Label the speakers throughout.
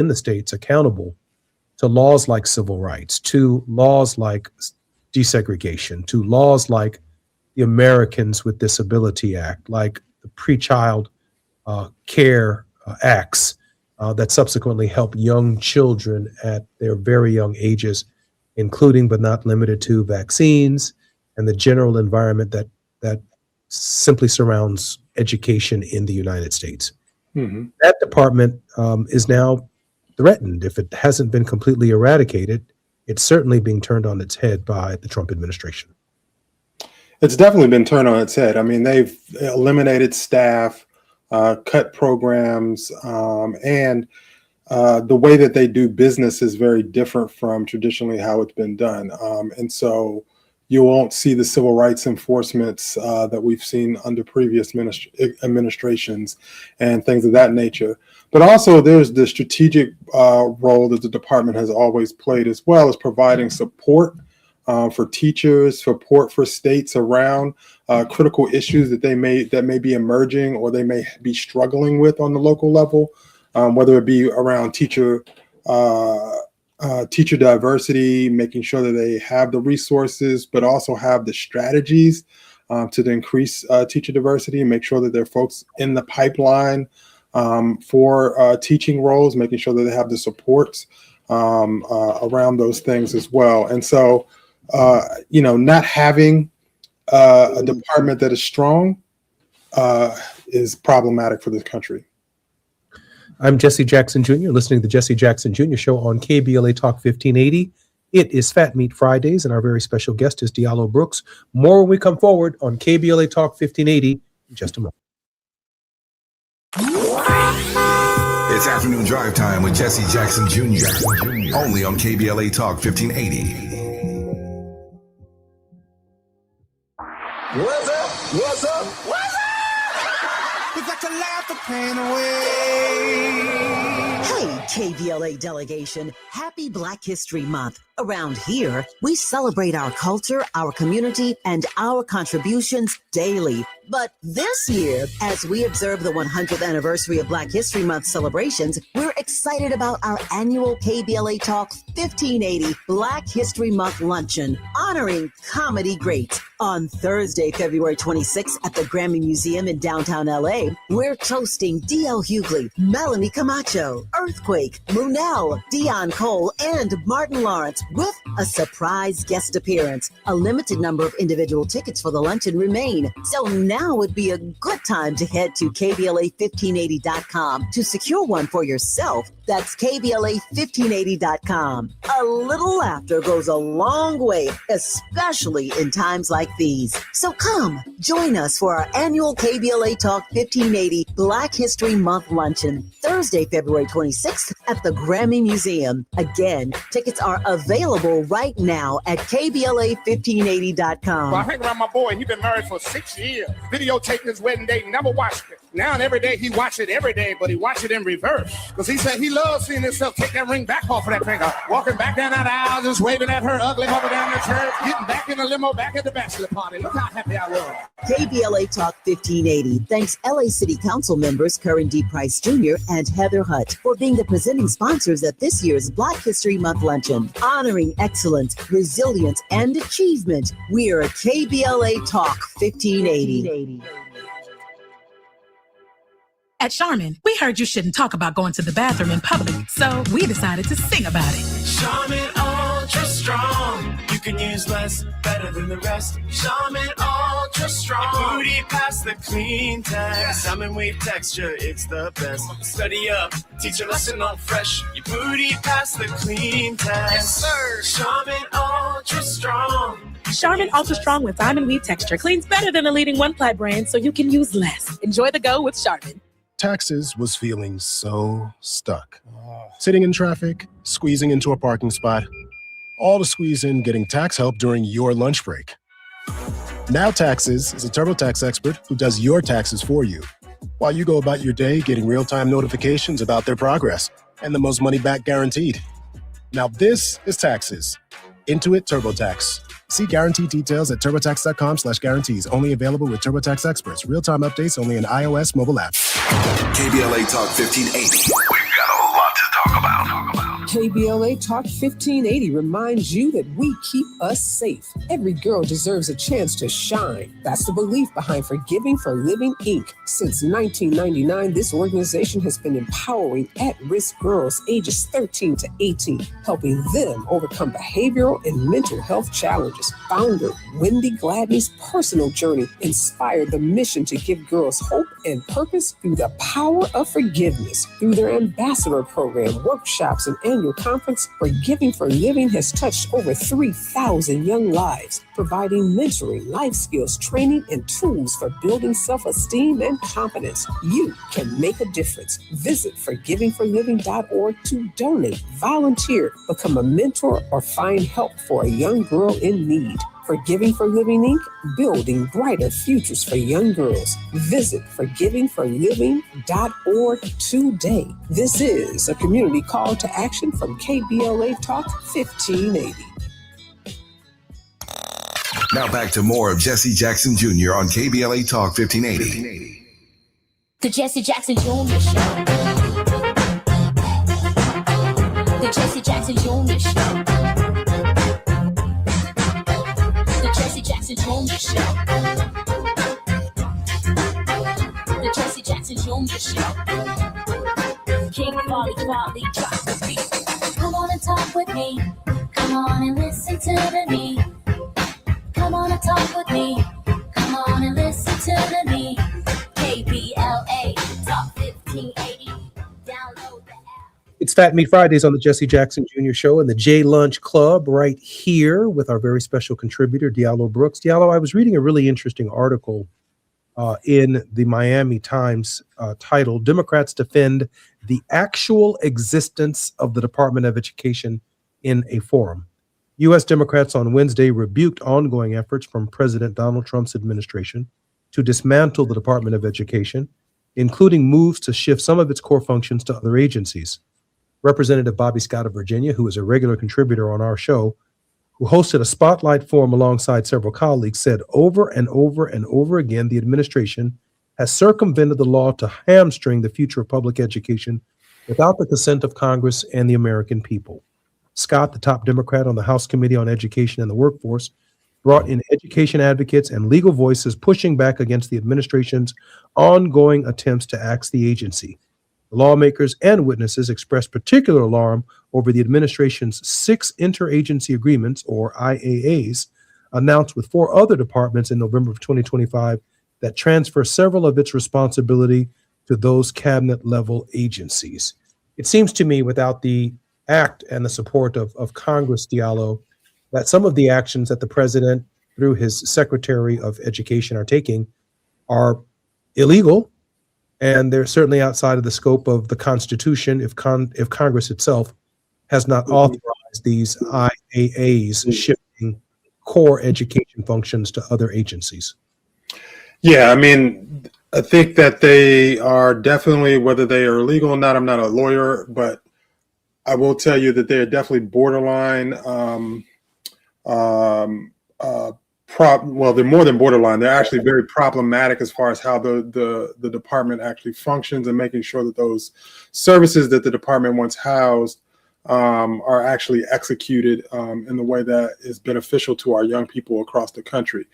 Speaker 1: in the states accountable to laws like civil rights, to laws like desegregation, to laws like the Americans with Disability Act, like the Prechild Care Acts that subsequently help young children at their very young ages, including but not limited to vaccines and the general environment that simply surrounds education in the United States. Mm-hmm. That department is now threatened. If it hasn't been completely eradicated, it's certainly being turned on its head by the Trump administration.
Speaker 2: It's definitely been turned on its head. I mean, they've eliminated staff, cut programs, and the way that they do business is very different from traditionally how it's been done. And so you won't see the civil rights enforcements that we've seen under previous administrations and things of that nature. But also there's the strategic role that the department has always played, as well as providing support for teachers, support for states around critical issues that may be emerging or they may be struggling with on the local level, whether it be around teacher diversity, making sure that they have the resources, but also have the strategies to increase teacher diversity and make sure that there are folks in the pipeline for teaching roles, making sure that they have the supports around those things as well. And so, not having a department that is strong is problematic for this country.
Speaker 1: I'm Jesse Jackson Jr., listening to the Jesse Jackson Jr. Show on KBLA Talk 1580. It is Fat Meat Fridays, and our very special guest is Diallo Brooks. More when we come forward on KBLA Talk 1580 in just a moment.
Speaker 3: It's afternoon drive time with Jesse Jackson Jr. Only on KBLA Talk 1580.
Speaker 4: What's up? What's up? What's up? We got to laugh the pain away.
Speaker 5: Hey, KBLA delegation, happy Black History Month. Around here, we celebrate our culture, our community, and our contributions daily. But this year, as we observe the 100th anniversary of Black History Month celebrations, we're excited about our annual KBLA Talk 1580 Black History Month Luncheon, honoring comedy greats. On Thursday, February 26th at the Grammy Museum in downtown LA, we're toasting D.L. Hughley, Melanie Camacho, Earthquake, Munell, Dion Cole, and Martin Lawrence with a surprise guest appearance. A limited number of individual tickets for the luncheon remain, so now would be a good time to head to KBLA1580.com to secure one for yourself. That's KBLA1580.com. A little laughter goes a long way, especially in times like these. So come, join us for our annual KBLA Talk 1580 Black History Month Luncheon, Thursday, February 26th at the Grammy Museum. Again, tickets are available right now at KBLA1580.com.
Speaker 6: Well, I hang around my boy. He's been married for 6 years. Videotaped his wedding day, never watched it. Now and every day he watch it every day, but he watch it in reverse. Because he said he loves seeing himself take that ring back off of that finger. Walking back down that aisle, just waving at her ugly mother down the church, getting back in the limo, back at the bachelor party. Look how happy I was.
Speaker 5: KBLA Talk 1580 thanks LA City Council members Curran D. Price Jr. and Heather Hutt for being the presenting sponsors at this year's Black History Month Luncheon. Honoring excellence, resilience, and achievement, we're KBLA Talk 1580.
Speaker 7: At Charmin, we heard you shouldn't talk about going to the bathroom in public, so we decided to sing about it.
Speaker 8: Charmin Ultra Strong. You can use less, better than the rest. Charmin Ultra Strong. Your booty past the clean test. Salmon weave texture, it's the best. Study up, teach a lesson on fresh. Your booty past the clean test. Yes, sir. Charmin Ultra Strong.
Speaker 7: Charmin Ultra Strong with diamond weave texture cleans better than the leading one-ply brand, so you can use less. Enjoy the go with Charmin.
Speaker 9: Taxes was feeling so stuck. Sitting in traffic, squeezing into a parking spot, all to squeeze in getting tax help during your lunch break. Now Taxes is a TurboTax expert who does your taxes for you, while you go about your day getting real-time notifications about their progress and the most money back guaranteed. Now this is Taxes. Intuit TurboTax. See guarantee details at turbotax.com/guarantees. Only available with TurboTax experts. Real-time updates only in iOS mobile app.
Speaker 3: KBLA Talk 1580. We've got a lot to talk talk about.
Speaker 10: KBLA Talk 1580 reminds you that we keep us safe. Every girl deserves a chance to shine. That's the belief behind Forgiving for Living, Inc. Since 1999, this organization has been empowering at-risk girls ages 13 to 18, helping them overcome behavioral and mental health challenges. Founder Wendy Gladney's personal journey inspired the mission to give girls hope and purpose through the power of forgiveness. Through their ambassador program, workshops, and annual conference, Forgiving for Living has touched over 3,000 young lives, providing mentoring, life skills, training, and tools for building self-esteem and confidence. You can make a difference. Visit forgivingforliving.org to donate, volunteer, become a mentor, or find help for a young girl in need. Forgiving for Living, Inc., building brighter futures for young girls. Visit forgivingforliving.org today. This is a community call to action from KBLA Talk 1580.
Speaker 3: Now back to more of Jesse Jackson Jr. on KBLA Talk 1580.
Speaker 11: The Jesse Jackson Jr. Show. The Jesse Jackson Jr. Show. The Jesse Jackson Jr. Show. The Jesse Jackson Jr. Show. King Quality drop the beat. Come on and talk with me. Come on and listen to the me. Come on and talk with me. Come on and listen to the me. KBLA Talk 1580. Download the app.
Speaker 1: It's Fat Meat Fridays on the Jesse Jackson Jr. Show and the J Lunch Club right here with our very special contributor, Diallo Brooks. Diallo, I was reading a really interesting article in the Miami Times titled, Democrats Defend the Actual Existence of the Department of Education in a Forum. U.S. Democrats on Wednesday rebuked ongoing efforts from President Donald Trump's administration to dismantle the Department of Education, including moves to shift some of its core functions to other agencies. Representative Bobby Scott of Virginia, who is a regular contributor on our show, who hosted a spotlight forum alongside several colleagues, said over and over and over again the administration has circumvented the law to hamstring the future of public education without the consent of Congress and the American people. Scott, the top Democrat on the House Committee on Education and the Workforce, brought in education advocates and legal voices pushing back against the administration's ongoing attempts to axe the agency. The lawmakers and witnesses expressed particular alarm over the administration's 6 interagency agreements, or IAAs, announced with 4 other departments in November of 2025 that transfer several of its responsibility to those cabinet-level agencies. It seems to me, without the act and the support of Congress, Diallo, that some of the actions that the president, through his Secretary of Education, are taking are illegal, and they're certainly outside of the scope of the Constitution if Congress itself has not authorized these IAAs shifting core education functions to other agencies.
Speaker 2: Yeah, I mean, I think that they are definitely, whether they are illegal or not, I'm not a lawyer, but I will tell you that they are definitely borderline. Well, they're more than borderline. They're actually very problematic as far as how the department actually functions and making sure that those services that the department once housed are actually executed in the way that is beneficial to our young people across the country.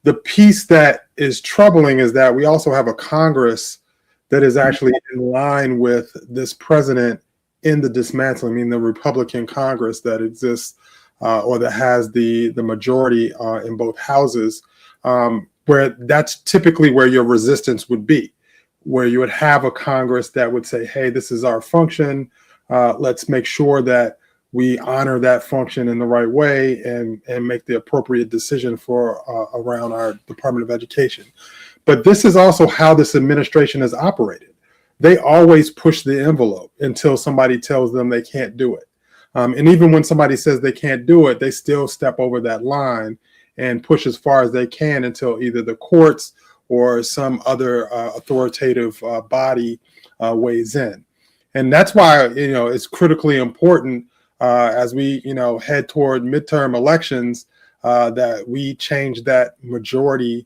Speaker 2: The piece that is troubling is that we also have a Congress that is actually in line with this president in the dismantling. I mean, the Republican Congress that exists or that has the majority in both houses, where that's typically where your resistance would be, where you would have a Congress that would say, hey, this is our function. Let's make sure that we honor that function in the right way and make the appropriate decision for around our Department of Education. But this is also how this administration has operated. They always push the envelope until somebody tells them they can't do it. And even when somebody says they can't do it, they still step over that line and push as far as they can until either the courts or some other authoritative body weighs in. And that's why, it's critically important as we, head toward midterm elections that we change that majority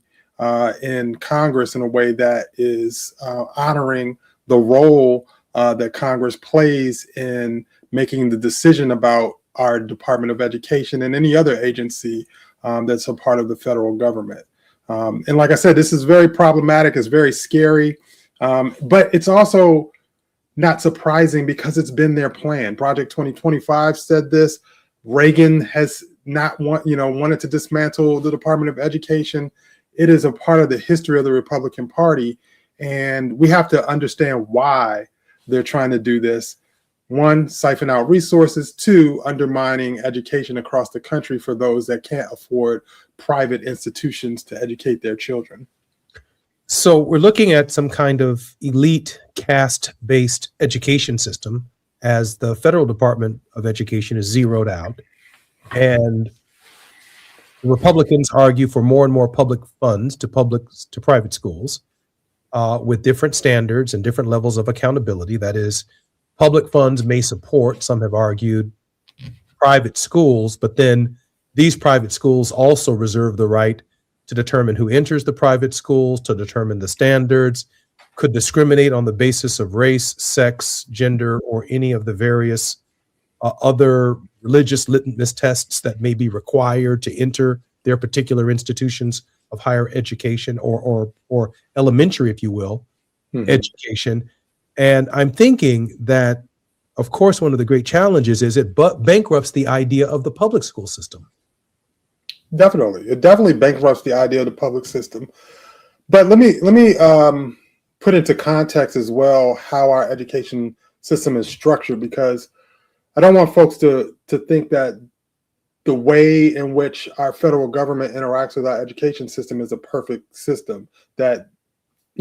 Speaker 2: in Congress in a way that is honoring the role that Congress plays in making the decision about our Department of Education and any other agency that's a part of the federal government. And like I said, this is very problematic. It's very scary, but it's also not surprising because it's been their plan. Project 2025 said this. Reagan has not wanted to dismantle the Department of Education. It is a part of the history of the Republican Party, and we have to understand why they're trying to do this. One, siphon out resources. Two, undermining education across the country for those that can't afford private institutions to educate their children.
Speaker 1: So we're looking at some kind of elite caste-based education system as the federal Department of Education is zeroed out. And Republicans argue for more and more public funds to private schools with different standards and different levels of accountability. That is, public funds may support, some have argued, private schools, but then these private schools also reserve the right to determine who enters the private schools, to determine the standards, could discriminate on the basis of race, sex, gender, or any of the various other religious litmus tests that may be required to enter their particular institutions of higher education or elementary, if you will, education. And I'm thinking that, of course, one of the great challenges is it bankrupts the idea of the public school system.
Speaker 2: Definitely. It definitely bankrupts the idea of the public system. But let me put into context as well how our education system is structured, because I don't want folks to think that the way in which our federal government interacts with our education system is a perfect system, that,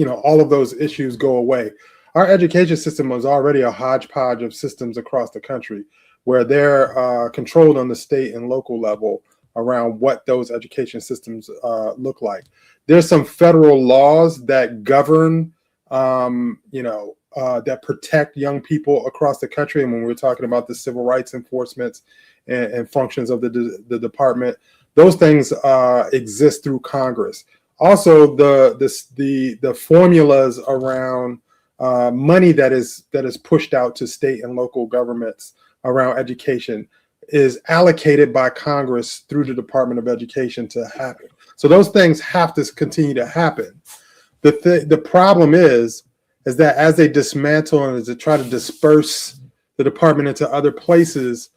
Speaker 2: all of those issues go away. Our education system was already a hodgepodge of systems across the country where they're controlled on the state and local level around what those education systems look like. There's some federal laws that govern, that protect young people across the country. And when we're talking about the civil rights enforcement and functions of the department, those things exist through Congress. Also, the formulas around money that is pushed out to state and local governments around education is allocated by Congress through the Department of Education to happen. So those things have to continue to happen. The problem is that as they dismantle and as they try to disperse the department into other places,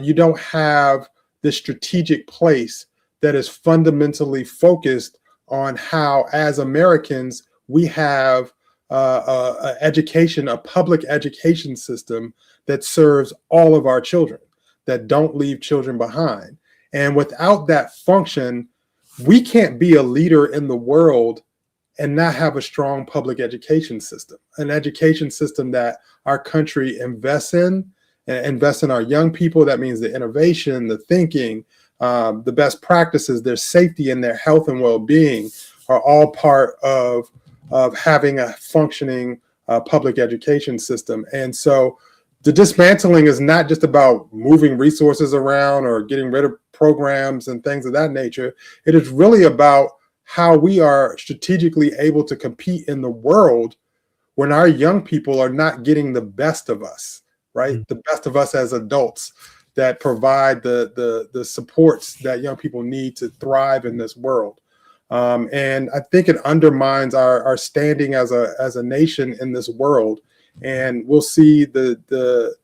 Speaker 2: you don't have this strategic place that is fundamentally focused on how, as Americans, we have a public education system that serves all of our children, that don't leave children behind. And without that function, we can't be a leader in the world and not have a strong public education system, an education system that our country invests in our young people. That means the innovation, the thinking, the best practices, their safety and their health and well-being are all part of having a functioning public education system. And so the dismantling is not just about moving resources around or getting rid of programs and things of that nature. It is really about how we are strategically able to compete in the world when our young people are not getting the best of us, right? Mm-hmm. The best of us as adults that provide the supports that young people need to thrive in this world. And I think it undermines our standing as a nation in this world. And we'll see the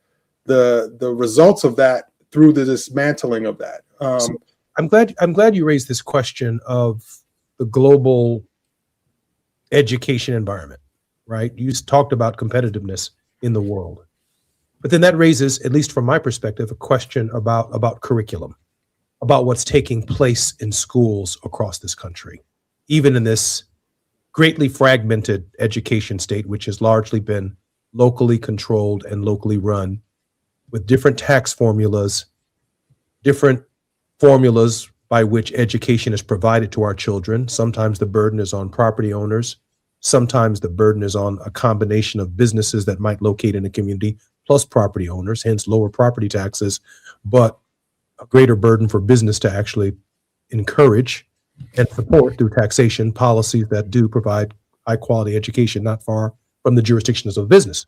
Speaker 2: results of that through the dismantling of that.
Speaker 1: So I'm glad you raised this question of the global education environment, right? You talked about competitiveness in the world, but then that raises, at least from my perspective, a question about curriculum, about what's taking place in schools across this country, even in this greatly fragmented education state, which has largely been locally controlled and locally run, with different tax formulas, different formulas by which education is provided to our children. Sometimes the burden is on property owners. Sometimes the burden is on a combination of businesses that might locate in a community plus property owners, hence lower property taxes, but a greater burden for business to actually encourage and support through taxation policies that do provide high quality education not far from the jurisdictions of business.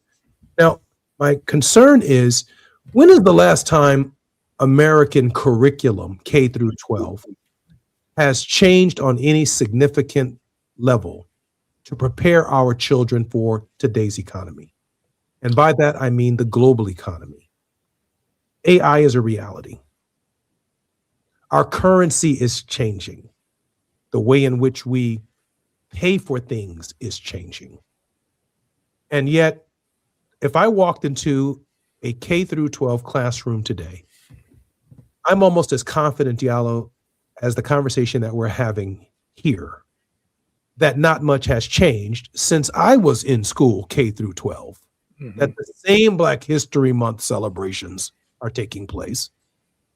Speaker 1: Now, my concern is, when is the last time American curriculum, K through 12, has changed on any significant level to prepare our children for today's economy? And by that, I mean the global economy. AI is a reality. Our currency is changing. The way in which we pay for things is changing. And yet, if I walked into a K through 12 classroom today, I'm almost as confident, Diallo, as the conversation that we're having here, that not much has changed since I was in school, K through 12, that the same Black History Month celebrations are taking place,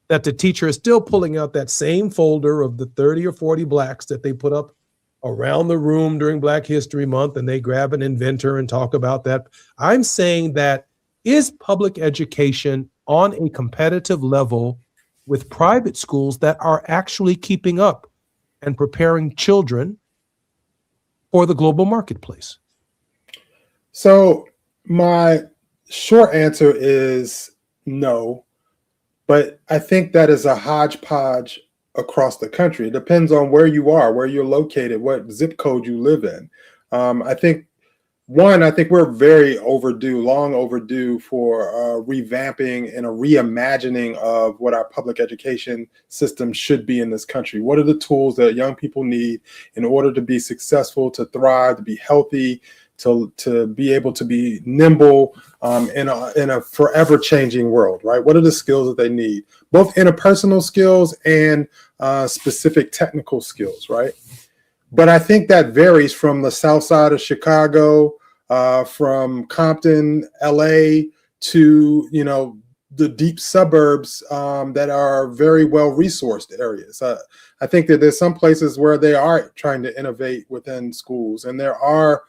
Speaker 1: that the teacher is still pulling out that same folder of the 30 or 40 Blacks that they put up around the room during Black History Month, and they grab an inventor and talk about that. I'm saying that, is public education on a competitive level with private schools that are actually keeping up and preparing children for the global marketplace?
Speaker 2: So my short answer is no, but I think that is a hodgepodge across the country. It depends on where you are, where you're located, what zip code you live in. I think we're very overdue, long overdue for revamping and a reimagining of what our public education system should be in this country. What are the tools that young people need in order to be successful, to thrive, to be healthy, to be able to be nimble in a forever changing world, right? What are the skills that they need, both interpersonal skills and specific technical skills, right? But I think that varies from the south side of Chicago, from Compton, LA, to, the deep suburbs that are very well resourced areas. I think that there's some places where they are trying to innovate within schools, and there are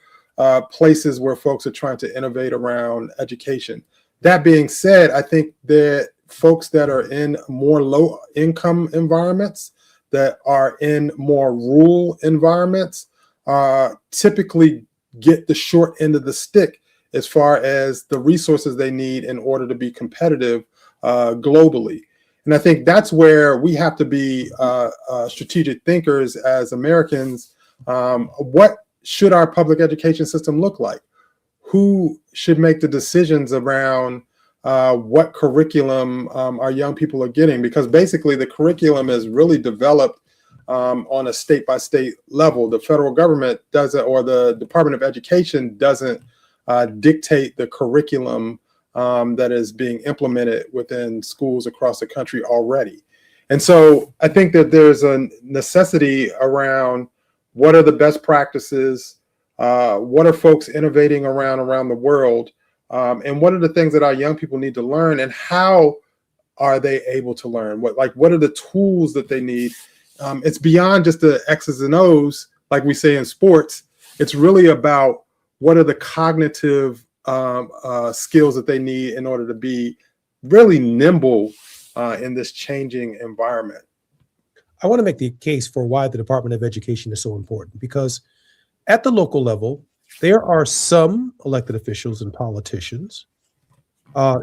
Speaker 2: places where folks are trying to innovate around education. That being said, I think that folks that are in more low income environments, that are in more rural environments, typically get the short end of the stick as far as the resources they need in order to be competitive globally. And I think that's where we have to be strategic thinkers as Americans. What should our public education system look like? Who should make the decisions around what curriculum our young people are getting? Because basically the curriculum is really developed on a state-by-state level. The federal government doesn't, or the Department of Education doesn't dictate the curriculum that is being implemented within schools across the country already. And so I think that there's a necessity around what are the best practices, what are folks innovating around the world, and what are the things that our young people need to learn, and how are they able to learn? What are the tools that they need? It's beyond just the X's and O's, like we say in sports. It's really about what are the cognitive skills that they need in order to be really nimble in this changing environment.
Speaker 1: I want to make the case for why the Department of Education is so important, because at the local level, there are some elected officials and politicians,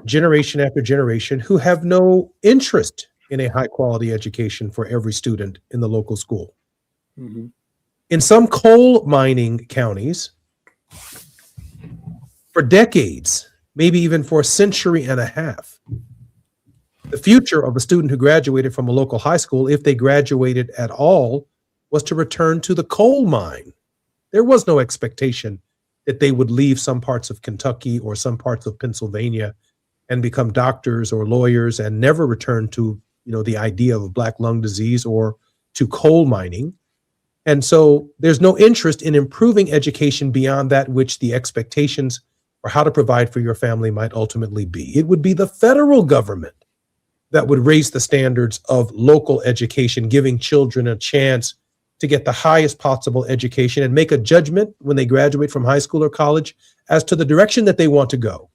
Speaker 1: generation after generation, who have no interest in a high quality education for every student in the local school.
Speaker 2: Mm-hmm.
Speaker 1: In some coal mining counties, for decades, maybe even for a century and a half, the future of a student who graduated from a local high school, if they graduated at all, was to return to the coal mine. There was no expectation that they would leave some parts of Kentucky or some parts of Pennsylvania and become doctors or lawyers and never return to, the idea of black lung disease or to coal mining. And so there's no interest in improving education beyond that which the expectations for how to provide for your family might ultimately be. It would be the federal government that would raise the standards of local education, giving children a chance to get the highest possible education and make a judgment when they graduate from high school or college as to the direction that they want to go.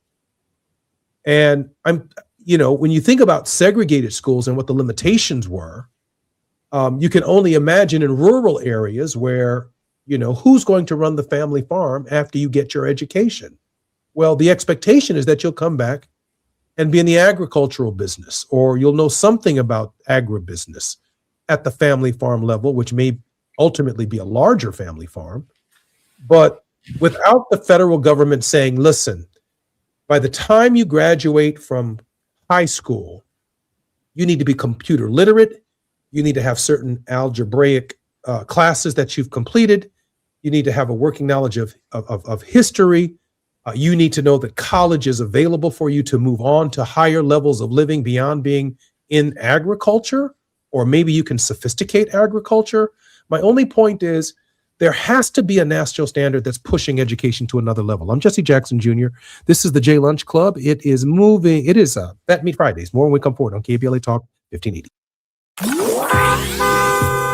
Speaker 1: And when you think about segregated schools and what the limitations were, you can only imagine in rural areas where, who's going to run the family farm after you get your education? Well, the expectation is that you'll come back and be in the agricultural business, or you'll know something about agribusiness at the family farm level, which may ultimately be a larger family farm. But without the federal government saying, listen, by the time you graduate from high school, you need to be computer literate. You need to have certain algebraic classes that you've completed. You need to have a working knowledge of history. You need to know that college is available for you to move on to higher levels of living beyond being in agriculture, or maybe you can sophisticate agriculture. My only point is there has to be a national standard that's pushing education to another level. I'm Jesse Jackson Jr. This is the J Lunch Club. It is moving. It is Bet Meet Fridays. More when we come forward on KBLA Talk 1580.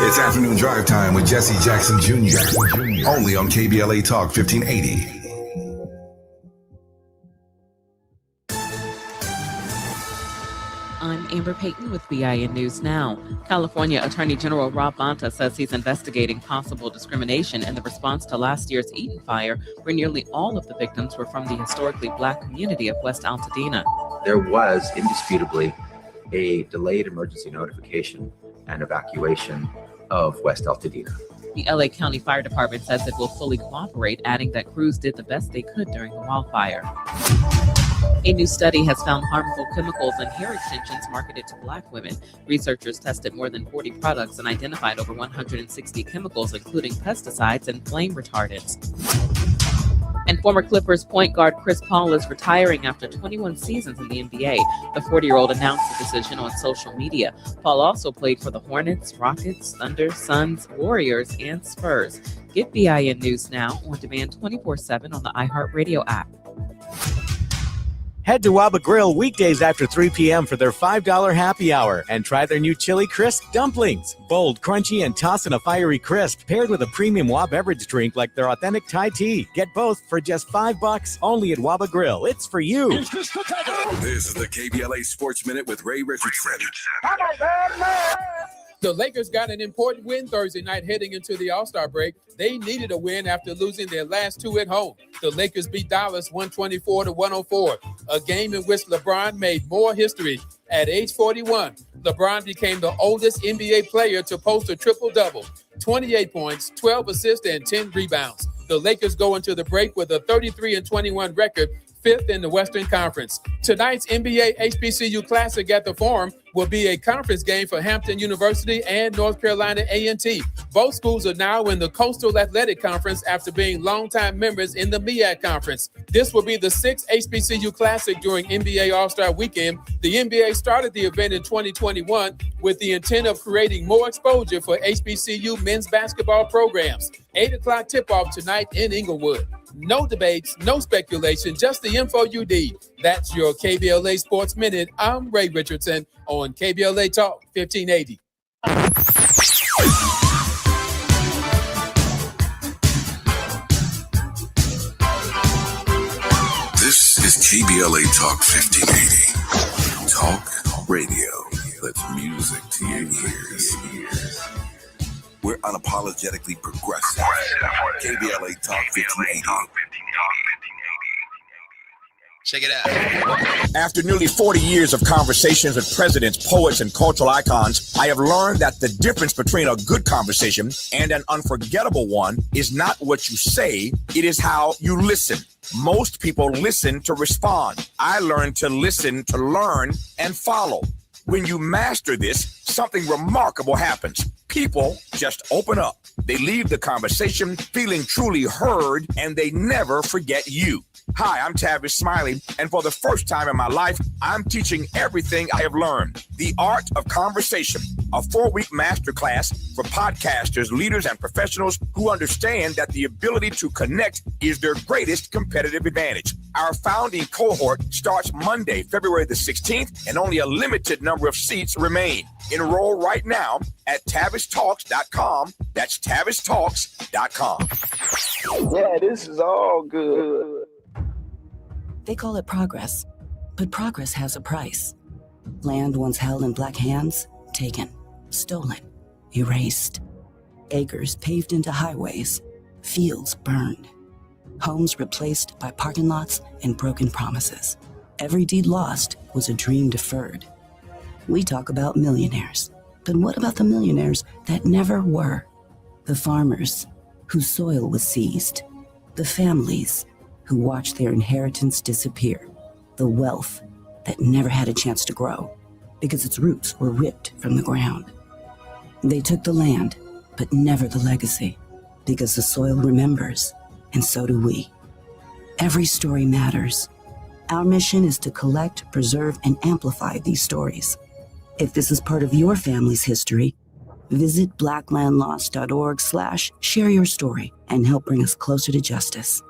Speaker 3: It's afternoon drive time with Jesse Jackson Jr. Only on KBLA Talk 1580.
Speaker 12: I'm Amber Payton with BIN News Now. California Attorney General Rob Bonta says he's investigating possible discrimination in the response to last year's Eaton fire, where nearly all of the victims were from the historically Black community of West Altadena.
Speaker 13: There was indisputably a delayed emergency notification and evacuation of West Altadena.
Speaker 12: The LA County Fire Department says it will fully cooperate, adding that crews did the best they could during the wildfire. A new study has found harmful chemicals in hair extensions marketed to Black women. Researchers tested more than 40 products and identified over 160 chemicals, including pesticides and flame retardants. And former Clippers point guard Chris Paul is retiring after 21 seasons in the NBA. The 40-year-old announced the decision on social media. Paul also played for the Hornets, Rockets, Thunder, Suns, Warriors, and Spurs. Get BIN News Now on demand 24/7 on the iHeartRadio app.
Speaker 14: Head to Waba Grill weekdays after 3 p.m. for their $5 happy hour and try their new Chili Crisp dumplings. Bold, crunchy, and tossed in a fiery crisp, paired with a premium Waba beverage drink like their authentic Thai tea. Get both for just $5 only at Waba Grill. It's for you.
Speaker 3: This is the KBLA Sports Minute with Ray Richardson.
Speaker 15: The Lakers got an important win Thursday night heading into the All-Star break. They needed a win after losing their last two at home. The Lakers beat Dallas 124-104, a game in which LeBron made more history. At age 41, LeBron became the oldest NBA player to post a triple-double, 28 points, 12 assists, and 10 rebounds. The Lakers go into the break with a 33-21 record, fifth in the Western Conference. Tonight's NBA HBCU Classic at the Forum will be a conference game for Hampton University and North Carolina A&T. Both schools are now in the Coastal Athletic Conference after being longtime members in the MEAC Conference. This will be the sixth HBCU Classic during NBA All-Star Weekend. The NBA started the event in 2021 with the intent of creating more exposure for HBCU men's basketball programs. 8 o'clock tip-off tonight in Inglewood. No debates, no speculation, just the info you need. That's your KBLA Sports Minute. I'm Ray Richardson on KBLA Talk 1580.
Speaker 3: This is KBLA Talk 1580. Talk radio. That's music to your ears. We're unapologetically progressive. KBLA Talk 1580.
Speaker 16: Check it out. After nearly 40 years of conversations with presidents, poets, and cultural icons, I have learned that the difference between a good conversation and an unforgettable one is not what you say, it is how you listen. Most people listen to respond. I learned to listen to learn and follow. When you master this, something remarkable happens. People just open up. They leave the conversation feeling truly heard, and they never forget you. Hi, I'm Tavis Smiley, and for the first time in my life, I'm teaching everything I have learned. The Art of Conversation, a 4-week masterclass for podcasters, leaders, and professionals who understand that the ability to connect is their greatest competitive advantage. Our founding cohort starts Monday, February the 16th, and only a limited number of seats remain. Enroll right now at TavisTalks.com. That's TavisTalks.com.
Speaker 17: Yeah, this is all good.
Speaker 18: They call it progress, but progress has a price. Land once held in Black hands, taken, stolen, erased. Acres paved into highways, fields burned. Homes replaced by parking lots and broken promises. Every deed lost was a dream deferred. We talk about millionaires, but what about the millionaires that never were? The farmers whose soil was seized, the families who watched their inheritance disappear, the wealth that never had a chance to grow because its roots were ripped from the ground. They took the land, but never the legacy, because the soil remembers, and so do we. Every story matters. Our mission is to collect, preserve, and amplify these stories. If this is part of your family's history, visit blacklandlost.org/share your story and help bring us closer to justice.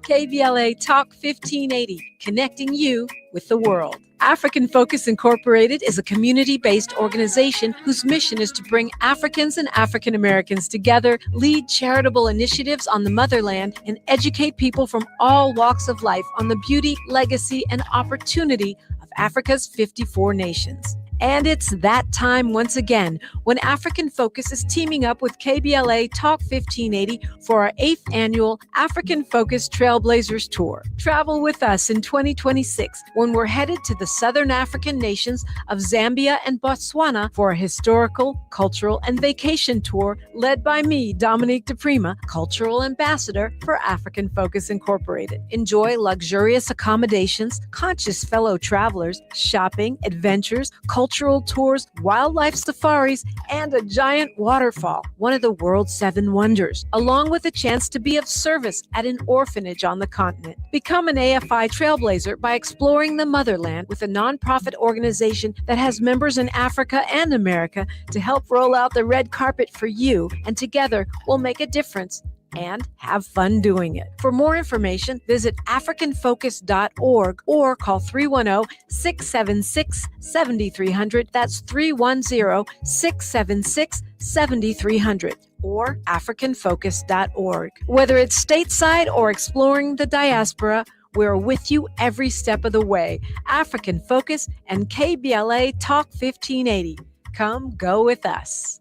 Speaker 19: KBLA Talk 1580, connecting you with the world. African Focus Incorporated is a community-based organization whose mission is to bring Africans and African Americans together, lead charitable initiatives on the motherland, and educate people from all walks of life on the beauty, legacy, and opportunity of Africa's 54 nations. And it's that time once again when African Focus is teaming up with KBLA Talk 1580 for our 8th annual African Focus Trailblazers Tour. Travel with us in 2026 when we're headed to the southern African nations of Zambia and Botswana for a historical, cultural, and vacation tour led by me, Dominique DePrima, Cultural Ambassador for African Focus Incorporated. Enjoy luxurious accommodations, conscious fellow travelers, shopping, adventures, cultural tours, wildlife safaris, and a giant waterfall, one of the world's 7 wonders, along with a chance to be of service at an orphanage on the continent. Become an AFI trailblazer by exploring the motherland with a nonprofit organization that has members in Africa and America to help roll out the red carpet for you, and together we'll make a difference and have fun doing it. For more information, visit africanfocus.org or call 310-676-7300. That's 310-676-7300 or africanfocus.org. Whether it's stateside or exploring the diaspora, we're with you every step of the way. African Focus and KBLA Talk 1580. Come go with us.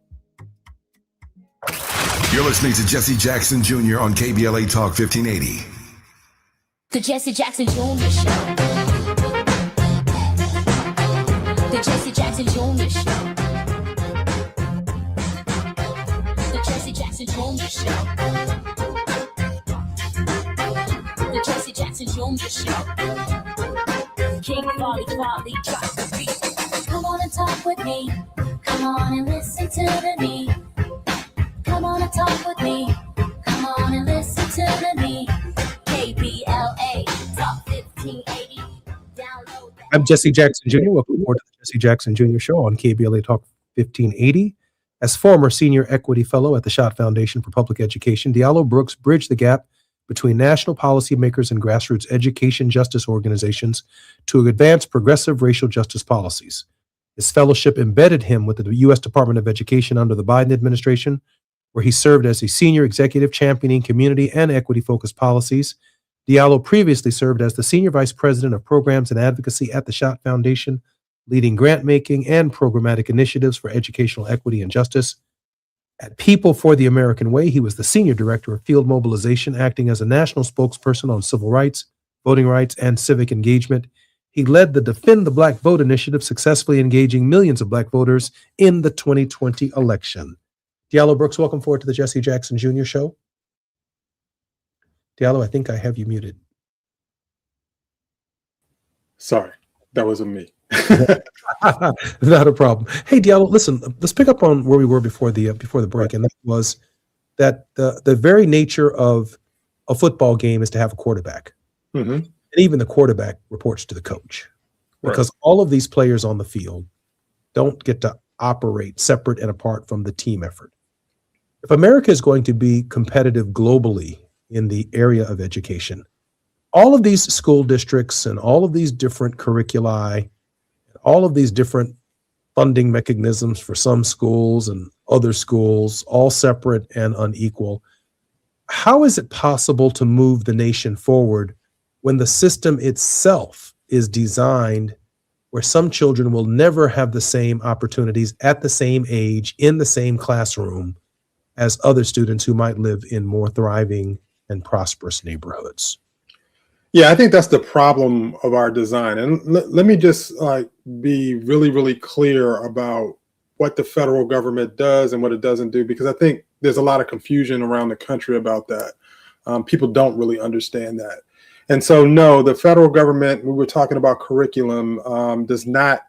Speaker 3: You're listening to Jesse Jackson Jr. on KBLA Talk 1580.
Speaker 11: The Jesse Jackson Jr. Show. The Jesse Jackson Jr. Show. The Jesse Jackson Jr. Show. The Jesse Jackson Jr. Show. King Folly, drop the beat. Come on and talk with me. Come on and listen to the beat. Come on and talk with me. Come on and listen to me. KBLA Talk 1580. Download that.
Speaker 1: I'm Jesse Jackson Jr. Welcome aboard to the Jesse Jackson Jr. Show on KBLA Talk 1580. As former senior equity fellow at the Schott Foundation for Public Education, Diallo Brooks bridged the gap between national policymakers and grassroots education justice organizations to advance progressive racial justice policies. His fellowship embedded him with the U.S. Department of Education under the Biden administration, where he served as a senior executive championing community and equity-focused policies. Diallo previously served as the senior vice president of programs and advocacy at the Schott Foundation, leading grant-making and programmatic initiatives for educational equity and justice. At People for the American Way, he was the senior director of field mobilization, acting as a national spokesperson on civil rights, voting rights, and civic engagement. He led the Defend the Black Vote initiative, successfully engaging millions of Black voters in the 2020 election. Diallo Brooks, welcome forward to the Jesse Jackson Jr. Show. Diallo, I think I have you muted.
Speaker 2: Sorry, that wasn't me.
Speaker 1: Not a problem. Hey, Diallo, listen, let's pick up on where we were before the break, and that was that the very nature of a football game is to have a quarterback.
Speaker 2: Mm-hmm.
Speaker 1: And even the quarterback reports to the coach, because all of these players on the field don't get to operate separate and apart from the team effort. If America is going to be competitive globally in the area of education, all of these school districts and all of these different curricula, all of these different funding mechanisms for some schools and other schools, all separate and unequal, how is it possible to move the nation forward when the system itself is designed where some children will never have the same opportunities at the same age in the same classroom as other students who might live in more thriving and prosperous neighborhoods.
Speaker 2: Yeah, I think that's the problem of our design. And let me just be really, really clear about what the federal government does and what it doesn't do, because I think there's a lot of confusion around the country about that. People don't really understand that. And so, no, the federal government, we were talking about curriculum, does not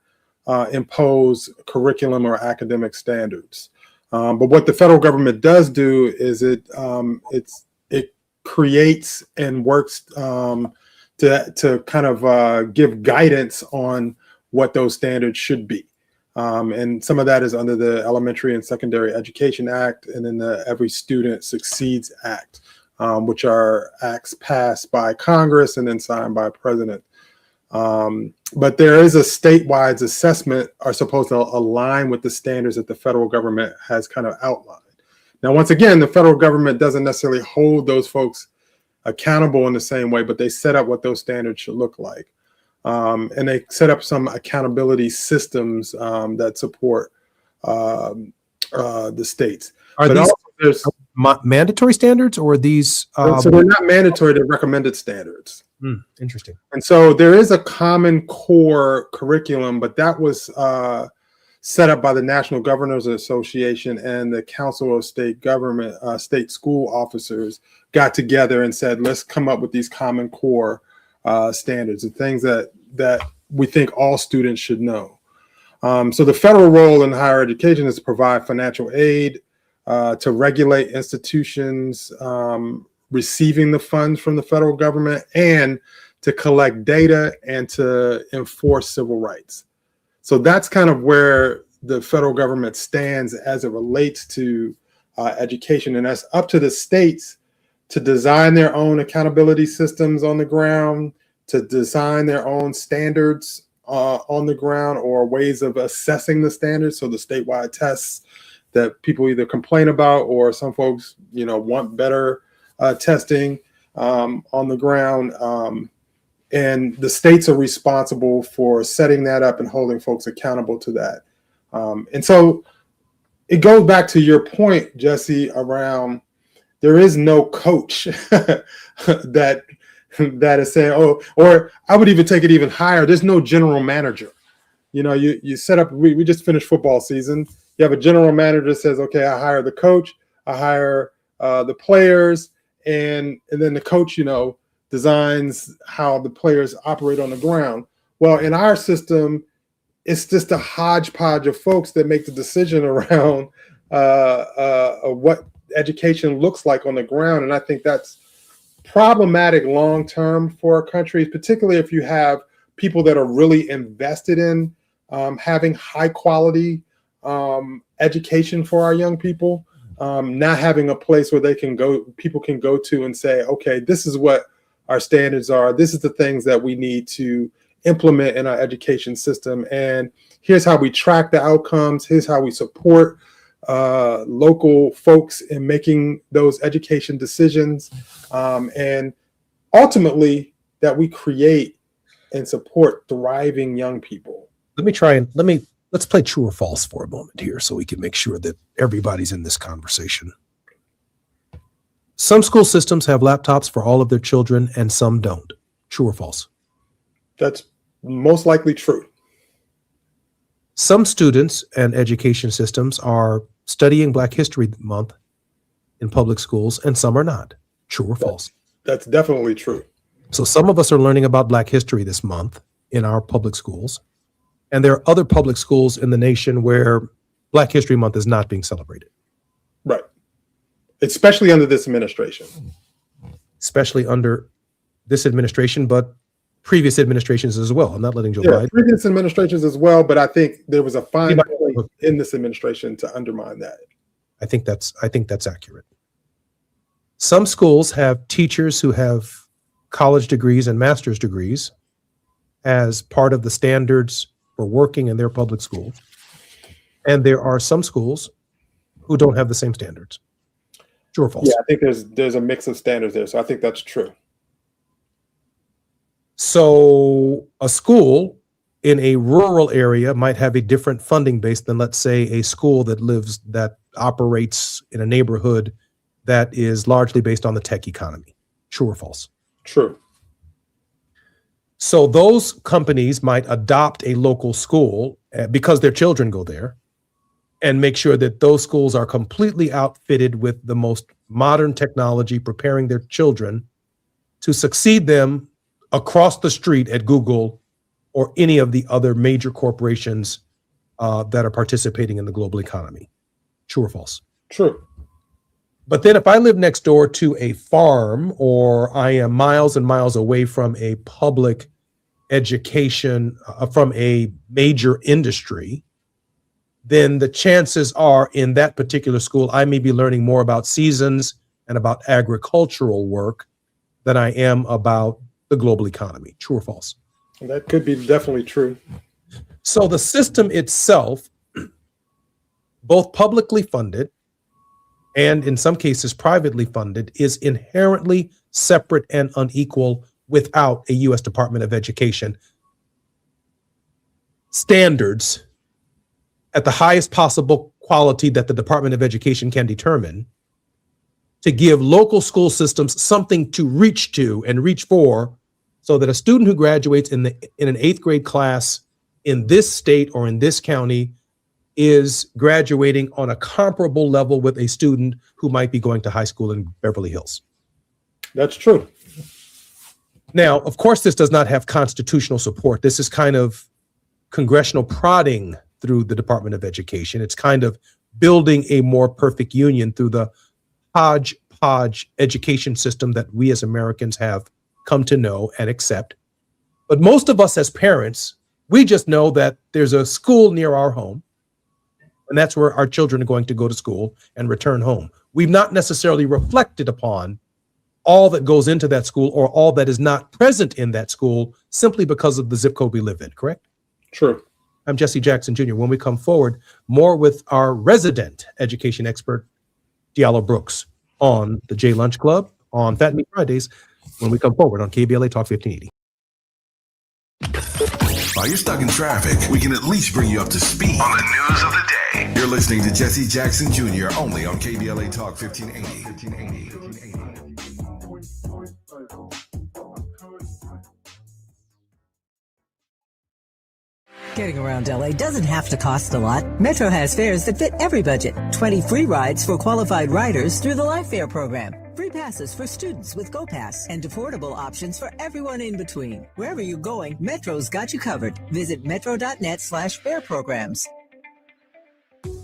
Speaker 2: impose curriculum or academic standards. But what the federal government does do is it creates and works to kind of give guidance on what those standards should be. And some of that is under the Elementary and Secondary Education Act, and then the Every Student Succeeds Act, which are acts passed by Congress and then signed by a president. But there is a statewide assessment are supposed to align with the standards that the federal government has kind of outlined. Now, once again, the federal government doesn't necessarily hold those folks accountable in the same way, but they set up what those standards should look like. And they set up some accountability systems that support the states.
Speaker 1: Are
Speaker 2: but
Speaker 1: these
Speaker 2: also there's
Speaker 1: mandatory standards, or are these?
Speaker 2: so they're not mandatory, they're recommended standards.
Speaker 1: Interesting.
Speaker 2: And so there is a common core curriculum, but that was set up by the National Governors Association, and the Council of State Government, state school officers got together and said, let's come up with these common core standards, the things that we think all students should know. So the federal role in higher education is to provide financial aid, to regulate institutions receiving the funds from the federal government, and to collect data and to enforce civil rights. So that's kind of where the federal government stands as it relates to education. And that's up to the states to design their own accountability systems on the ground, to design their own standards on the ground, or ways of assessing the standards. So the statewide tests that people either complain about, or some folks, want better testing on the ground. And the states are responsible for setting that up and holding folks accountable to that. And so it goes back to your point, Jesse, around there is no coach that is saying, oh, or I would even take it even higher. There's no general manager. You set up, we just finished football season. You have a general manager that says, okay, I hire the coach, I hire the players, and then the coach, designs how the players operate on the ground. Well, in our system, it's just a hodgepodge of folks that make the decision around what education looks like on the ground. And I think that's problematic long-term for our country, particularly if you have people that are really invested in having high quality education for our young people, not having a place where people can go to and say, okay, this is what our standards are. This is the things that we need to implement in our education system. And here's how we track the outcomes. Here's how we support local folks in making those education decisions. And ultimately that we create and support thriving young people.
Speaker 1: Let's play true or false for a moment here so we can make sure that everybody's in this conversation. Some school systems have laptops for all of their children and some don't. True or false?
Speaker 2: That's most likely true.
Speaker 1: Some students and education systems are studying Black History Month in public schools and some are not. True or false?
Speaker 2: That's definitely true.
Speaker 1: So some of us are learning about Black history this month in our public schools. And there are other public schools in the nation where Black History Month is not being celebrated.
Speaker 2: Right. Especially under this administration.
Speaker 1: Especially under this administration, but previous administrations as well. I'm not letting Joe Biden.
Speaker 2: Previous administrations as well, but I think there was a fine point in this administration to undermine that.
Speaker 1: I think that's accurate. Some schools have teachers who have college degrees and master's degrees as part of the standards for working in their public schools. And there are some schools who don't have the same standards. True or false?
Speaker 2: Yeah, I think there's a mix of standards there. So I think that's true.
Speaker 1: So a school in a rural area might have a different funding base than, let's say, a school that operates in a neighborhood that is largely based on the tech economy. True or false?
Speaker 2: True.
Speaker 1: So those companies might adopt a local school because their children go there and make sure that those schools are completely outfitted with the most modern technology, preparing their children to succeed them across the street at Google or any of the other major corporations that are participating in the global economy. True or false?
Speaker 2: True.
Speaker 1: But then if I live next door to a farm, or I am miles and miles away from a public education, from a major industry, then the chances are in that particular school, I may be learning more about seasons and about agricultural work than I am about the global economy. True or false?
Speaker 2: That could be definitely true.
Speaker 1: So the system itself, both publicly funded and in some cases privately funded, is inherently separate and unequal without a U.S. Department of Education standards at the highest possible quality that the Department of Education can determine, to give local school systems something to reach to and reach for, so that a student who graduates in an 8th grade class in this state or in this county is graduating on a comparable level with a student who might be going to high school in Beverly Hills.
Speaker 2: That's true.
Speaker 1: Now, of course, this does not have constitutional support. This is kind of congressional prodding through the Department of Education. It's kind of building a more perfect union through the hodgepodge education system that we as Americans have come to know and accept. But most of us as parents, we just know that there's a school near our home, and that's where our children are going to go to school and return home. We've not necessarily reflected upon all that goes into that school or all that is not present in that school simply because of the zip code we live in, correct?
Speaker 2: True.
Speaker 1: I'm Jesse Jackson Jr. When we come forward, more with our resident education expert, Diallo Brooks, on the J Lunch Club on Fat Meat Fridays when we come forward on KBLA Talk 1580.
Speaker 3: While you're stuck in traffic, we can at least bring you up to speed on the news of the day. You're listening to Jesse Jackson Jr. only on KBLA Talk 1580.
Speaker 5: Getting around LA doesn't have to cost a lot. Metro has fares that fit every budget. 20 free rides for qualified riders through the Life Fare program. Free passes for students with GoPass and affordable options for everyone in between. Wherever you're going, Metro's got you covered. Visit metro.net/fare programs.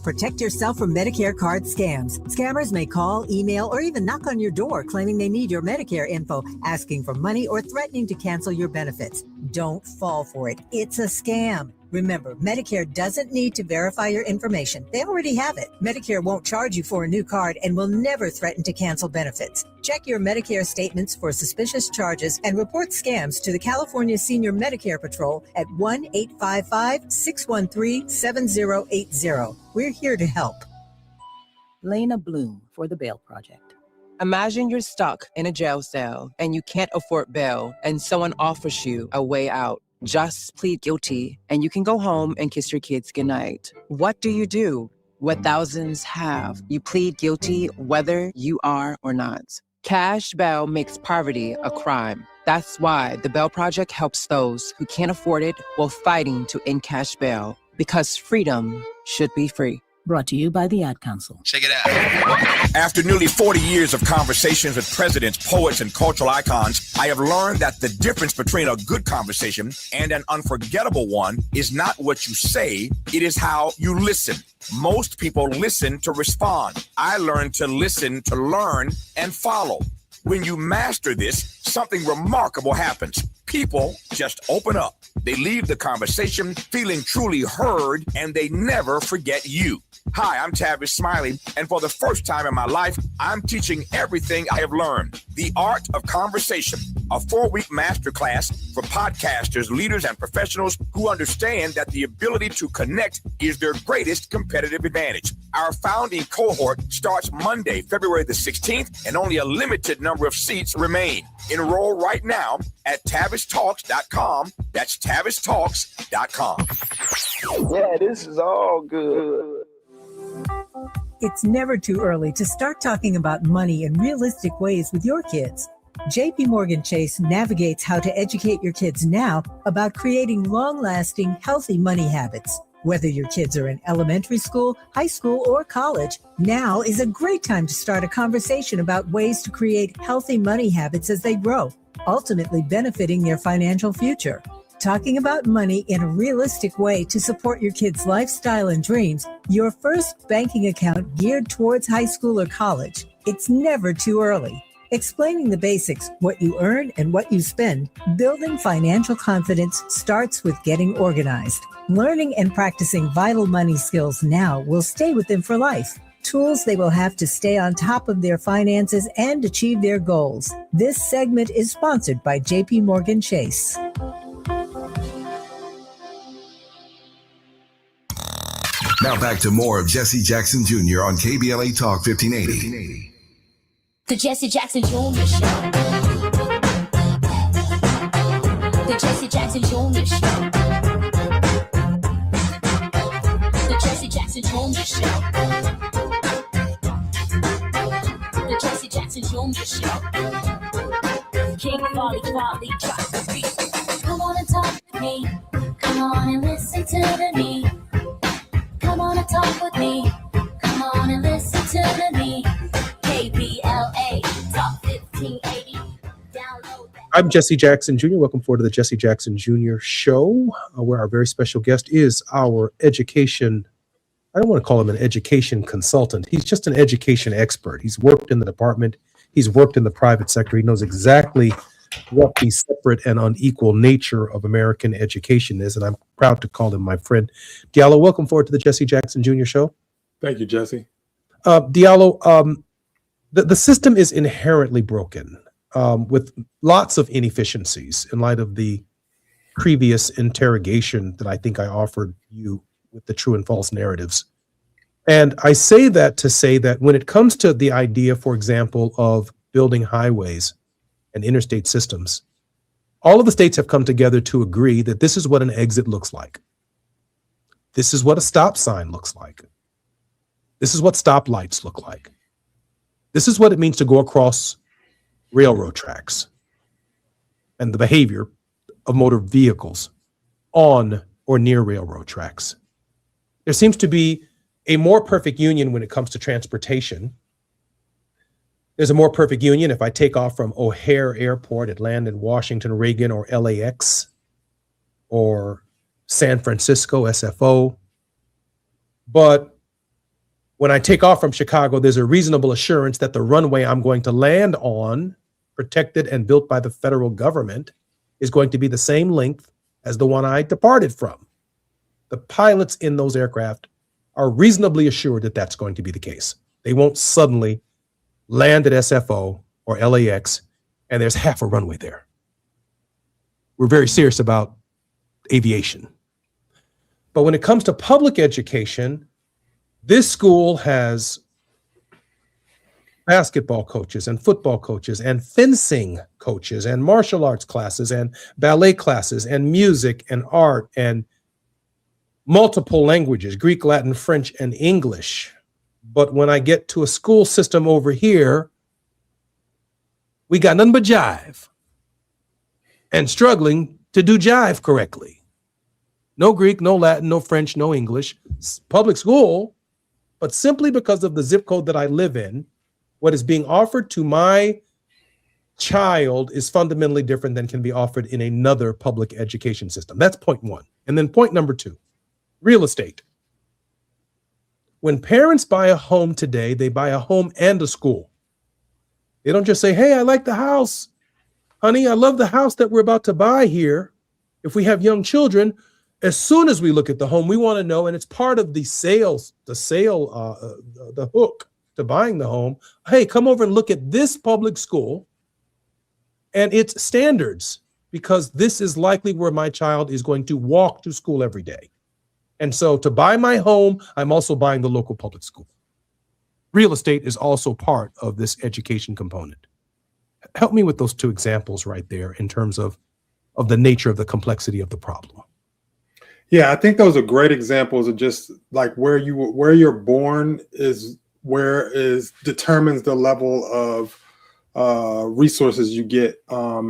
Speaker 5: Protect yourself from Medicare card scams. Scammers may call, email, or even knock on your door claiming they need your Medicare info, asking for money or threatening to cancel your benefits. Don't fall for it. It's a scam. Remember, Medicare doesn't need to verify your information. They already have it. Medicare won't charge you for a new card and will never threaten to cancel benefits. Check your Medicare statements for suspicious charges and report scams to the California Senior Medicare Patrol at 1-855-613-7080. We're here to help.
Speaker 20: Lena Bloom for the Bail Project. Imagine you're stuck in a jail cell and you can't afford bail and someone offers you a way out. Just plead guilty and you can go home and kiss your kids goodnight. What do? What thousands have. You plead guilty whether you are or not. Cash bail makes poverty a crime. That's why the Bail Project helps those who can't afford it while fighting to end cash bail. Because freedom should be free.
Speaker 18: Brought to you by the Ad Council.
Speaker 16: Check it out. After nearly 40 years of conversations with presidents, poets, and cultural icons, I have learned that the difference between a good conversation and an unforgettable one is not what you say, it is how you listen. Most people listen to respond. I learned to listen to learn and follow. When you master this, something remarkable happens. People just open up. They leave the conversation feeling truly heard, and they never forget you. Hi, I'm Tavis Smiley, and for the first time in my life, I'm teaching everything I have learned. The Art of Conversation, a 4-week masterclass for podcasters, leaders, and professionals who understand that the ability to connect is their greatest competitive advantage. Our founding cohort starts Monday, February the 16th, and only a limited number of seats remain. Enroll right now at TavisTalks.com. That's TavisTalks.com.
Speaker 17: Yeah, this is all good.
Speaker 21: It's never too early to start talking about money in realistic ways with your kids. JP Morgan Chase navigates how to educate your kids now about creating long-lasting, healthy money habits. Whether your kids are in elementary school, high school, or college, now is a great time to start a conversation about ways to create healthy money habits as they grow, ultimately benefiting their financial future. Talking about money in a realistic way to support your kids' lifestyle and dreams, your first banking account geared towards high school or college. It's never too early. Explaining the basics, what you earn and what you spend, building financial confidence starts with getting organized. Learning and practicing vital money skills now will stay with them for life. Tools they will have to stay on top of their finances and achieve their goals. This segment is sponsored by JP Morgan Chase.
Speaker 3: Now back to more of Jesse Jackson Jr. on KBLA Talk 1580.
Speaker 11: The Jesse Jackson Jr. Show. The Jesse Jackson Jr. Show. The Jesse Jackson Jr. Show. The Jesse Jackson Jr. Show. King Volley, drop the beat. Come on and talk with me. Come on and listen to me. Come on and talk with me. Come on and listen to me. KBLA Talk 1580. Download that.
Speaker 1: I'm Jesse Jackson Jr. Welcome forward to the Jesse Jackson Jr. Show, where our very special guest is our education. I don't want to call him an education consultant. He's just an education expert. He's worked in the department. He's worked in the private sector. He knows exactly what the separate and unequal nature of American education is, and I'm proud to call him my friend. Diallo, welcome forward to the Jesse Jackson Jr. Show.
Speaker 2: Thank you, Jesse.
Speaker 1: Diallo, the system is inherently broken with lots of inefficiencies in light of the previous interrogation that I think I offered you with the true and false narratives. And I say that to say that when it comes to the idea, for example, of building highways and interstate systems, all of the states have come together to agree that this is what an exit looks like. This is what a stop sign looks like. This is what stoplights look like. This is what it means to go across railroad tracks and the behavior of motor vehicles on or near railroad tracks. There seems to be a more perfect union when it comes to transportation. There's a more perfect union if I take off from O'Hare Airport at land in Washington, Reagan, or LAX, or San Francisco, SFO. But when I take off from Chicago, there's a reasonable assurance that the runway I'm going to land on, protected and built by the federal government, is going to be the same length as the one I departed from. The pilots in those aircraft are reasonably assured that that's going to be the case. They won't suddenly land at SFO or LAX and there's half a runway there. We're very serious about aviation. But when it comes to public education, this school has basketball coaches and football coaches and fencing coaches and martial arts classes and ballet classes and music and art and multiple languages, Greek, Latin, French, and English. But when I get to a school system over here, we got nothing but jive and struggling to do jive correctly. No Greek, no Latin, no French, no English. Public school, but simply because of the zip code that I live in, what is being offered to my child is fundamentally different than can be offered in another public education system. That's point one. And then point number two, real estate. When parents buy a home today, they buy a home and a school. They don't just say, hey, I like the house. Honey, I love the house that we're about to buy here. If we have young children, as soon as we look at the home, we want to know, and it's part of the the hook to buying the home. Hey, come over and look at this public school and its standards, because this is likely where my child is going to walk to school every day. And so to buy my home, I'm also buying the local public school. Real estate is also part of this education component. Help me with those two examples right there in terms of the nature of the complexity of the problem.
Speaker 2: Yeah, I think those are great examples of just like where you're born is determines the level of resources you get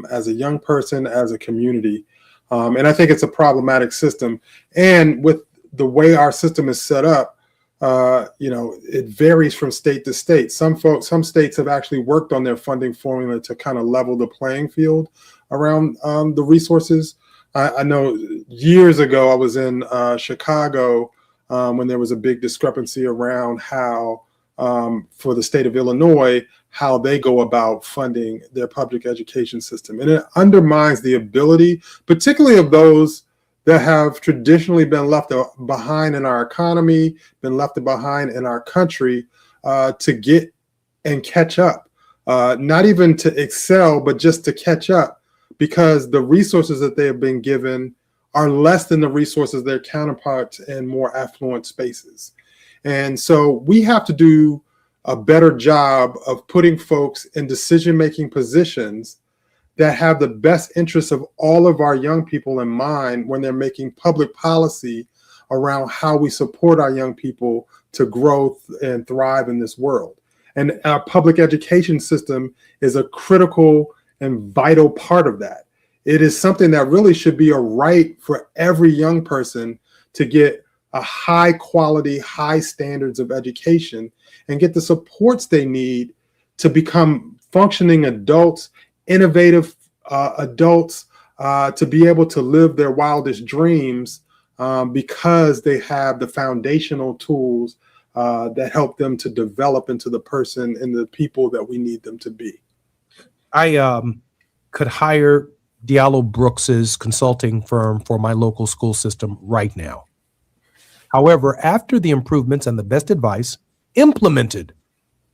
Speaker 2: as a young person, as a community. And I think it's a problematic system. And with the way our system is set up, it varies from state to state. Some states have actually worked on their funding formula to kind of level the playing field around the resources. I know years ago I was in Chicago when there was a big discrepancy around how, for the state of Illinois, how they go about funding their public education system. And it undermines the ability, particularly of those that have traditionally been left behind in our economy, been left behind in our country, to get and catch up. Not even to excel, but just to catch up, because the resources that they have been given are less than the resources their counterparts in more affluent spaces. And so we have to do a better job of putting folks in decision-making positions that have the best interests of all of our young people in mind when they're making public policy around how we support our young people to grow and thrive in this world. And our public education system is a critical and vital part of that. It is something that really should be a right for every young person to get a high quality, high standards of education and get the supports they need to become functioning adults, innovative adults, to be able to live their wildest dreams, because they have the foundational tools that help them to develop into the person and the people that we need them to be.
Speaker 1: I could hire Diallo Brooks's consulting firm for my local school system right now. However, after the improvements and the best advice implemented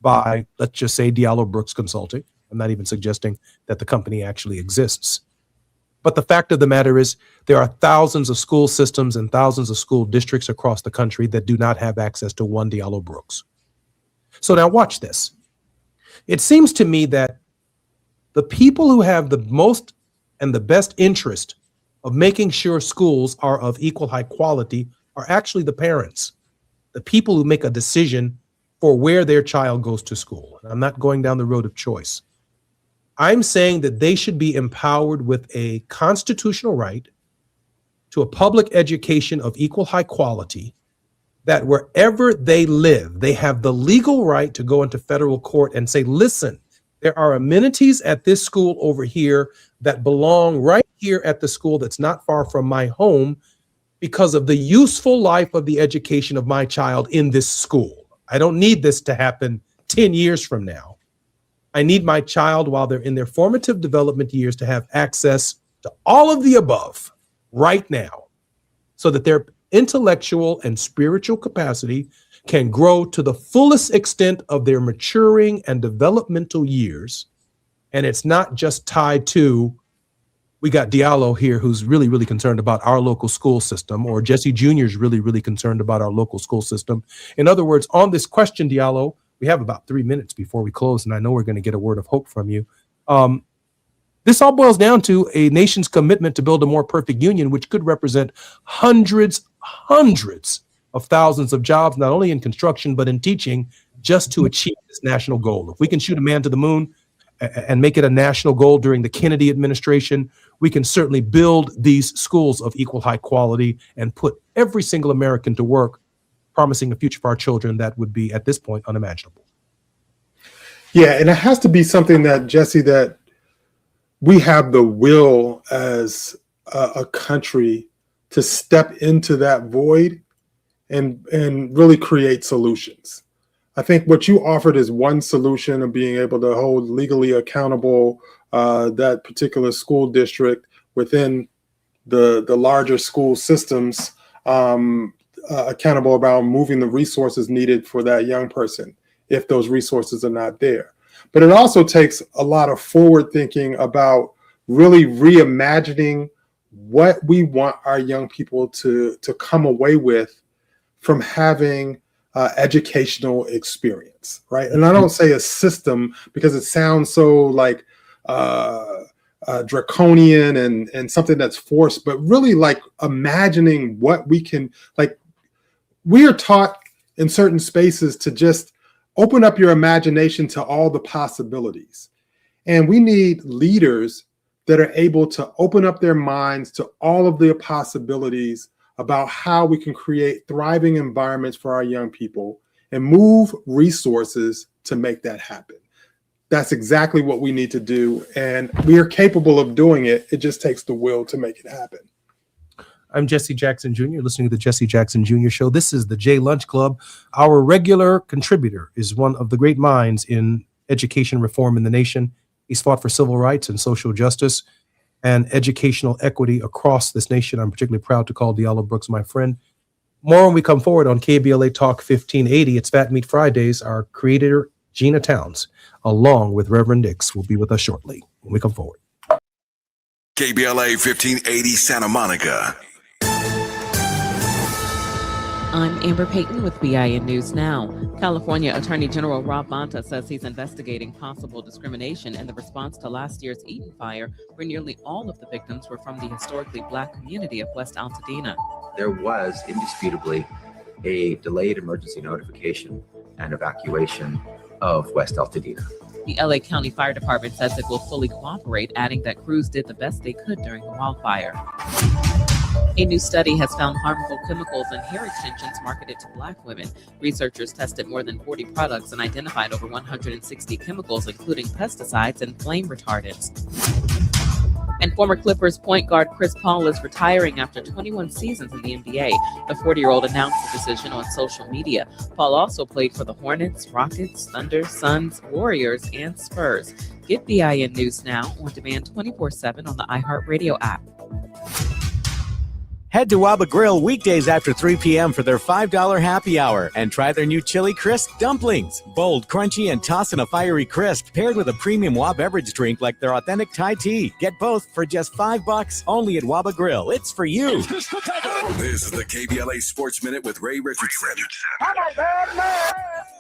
Speaker 1: by, let's just say, Diallo Brooks Consulting, I'm not even suggesting that the company actually exists. But the fact of the matter is there are thousands of school systems and thousands of school districts across the country that do not have access to one Diallo Brooks. So now watch this. It seems to me that the people who have the most and the best interest of making sure schools are of equal high quality are actually the parents, the people who make a decision for where their child goes to school. I'm not going down the road of choice. I'm saying that they should be empowered with a constitutional right to a public education of equal high quality, that wherever they live, they have the legal right to go into federal court and say, listen, there are amenities at this school over here that belong right here at the school that's not far from my home because of the useful life of the education of my child in this school. I don't need this to happen 10 years from now. I need my child while they're in their formative development years to have access to all of the above right now so that their intellectual and spiritual capacity can grow to the fullest extent of their maturing and developmental years. And it's not just tied to, we got Diallo here who's really, really concerned about our local school system, or Jesse Jr. is really, really concerned about our local school system. In other words, on this question, Diallo, we have about 3 minutes before we close, and I know we're going to get a word of hope from you. This all boils down to a nation's commitment to build a more perfect union, which could represent hundreds of thousands of jobs, not only in construction, but in teaching, just to achieve this national goal. If we can shoot a man to the moon and make it a national goal during the Kennedy administration, we can certainly build these schools of equal high quality and put every single American to work, promising a future for our children that would be, at this point, unimaginable.
Speaker 2: Yeah, and it has to be something that, Jesse, that we have the will as a country to step into that void and really create solutions. I think what you offered is one solution of being able to hold legally accountable that particular school district within the larger school systems, accountable about moving the resources needed for that young person if those resources are not there. But it also takes a lot of forward thinking about really reimagining what we want our young people to come away with from having educational experience, right? And I don't say a system because it sounds so like draconian and something that's forced, but really like imagining what we can, like, we are taught in certain spaces to just open up your imagination to all the possibilities. And we need leaders that are able to open up their minds to all of the possibilities about how we can create thriving environments for our young people and move resources to make that happen. That's exactly what we need to do. And we are capable of doing it. It just takes the will to make it happen.
Speaker 1: I'm Jesse Jackson Jr., listening to the Jesse Jackson Jr. Show. This is the J Lunch Club. Our regular contributor is one of the great minds in education reform in the nation. He's fought for civil rights and social justice and educational equity across this nation. I'm particularly proud to call Diallo Brooks my friend. More when we come forward on KBLA Talk 1580. It's Fat Meat Fridays. Our creator, Gina Towns, along with Reverend Dix, will be with us shortly when we come forward.
Speaker 3: KBLA 1580 Santa Monica.
Speaker 12: I'm Amber Payton with BIN News Now. California Attorney General Rob Bonta says he's investigating possible discrimination in the response to last year's Eaton fire, where nearly all of the victims were from the historically Black community of West Altadena.
Speaker 13: There was indisputably a delayed emergency notification and evacuation of West Altadena.
Speaker 12: The LA County Fire Department says it will fully cooperate, adding that crews did the best they could during the wildfire. A new study has found harmful chemicals in hair extensions marketed to Black women. Researchers tested more than 40 products and identified over 160 chemicals, including pesticides and flame retardants. And former Clippers point guard Chris Paul is retiring after 21 seasons in the NBA. The 40-year-old announced the decision on social media. Paul also played for the Hornets, Rockets, Thunder, Suns, Warriors, and Spurs. Get BIN News Now on demand 24/7 on the iHeartRadio app.
Speaker 14: Head to Waba Grill weekdays after 3 p.m. for their $5 happy hour and try their new chili crisp dumplings. Bold, crunchy, and tossed in a fiery crisp, paired with a premium Waba beverage drink like their authentic Thai tea. Get both for just $5 only at Waba Grill. It's for you.
Speaker 3: This is the KBLA Sports Minute with Ray Richardson.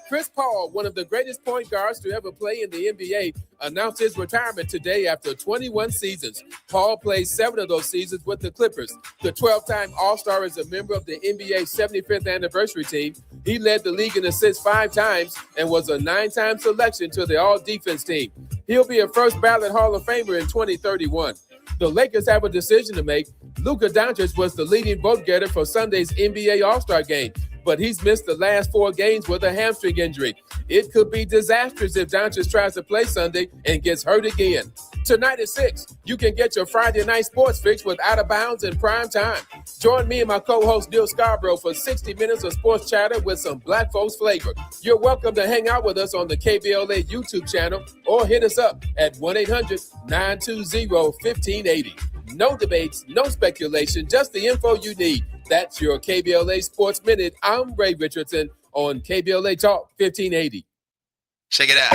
Speaker 15: Chris Paul, one of the greatest point guards to ever play in the NBA, announced his retirement today after 21 seasons. Paul played 7 of those seasons with the Clippers. The 12-time All-Star is a member of the NBA's 75th anniversary team. He led the league in assists 5 times and was a 9-time selection to the All-Defense team. He'll be a first-ballot Hall of Famer in 2031. The Lakers have a decision to make. Luka Doncic was the leading vote-getter for Sunday's NBA All-Star game, but he's missed the last 4 games with a hamstring injury. It could be disastrous if Doncic tries to play Sunday and gets hurt again. Tonight at 6, you can get your Friday night sports fix with Out of Bounds in prime time. Join me and my co-host Neil Scarborough for 60 minutes of sports chatter with some Black folks flavor. You're welcome to hang out with us on the KBLA YouTube channel or hit us up at 1-800-920-1580. No debates, no speculation, just the info you need. That's your KBLA Sports Minute. I'm Ray Richardson on KBLA Talk 1580.
Speaker 16: Check it out.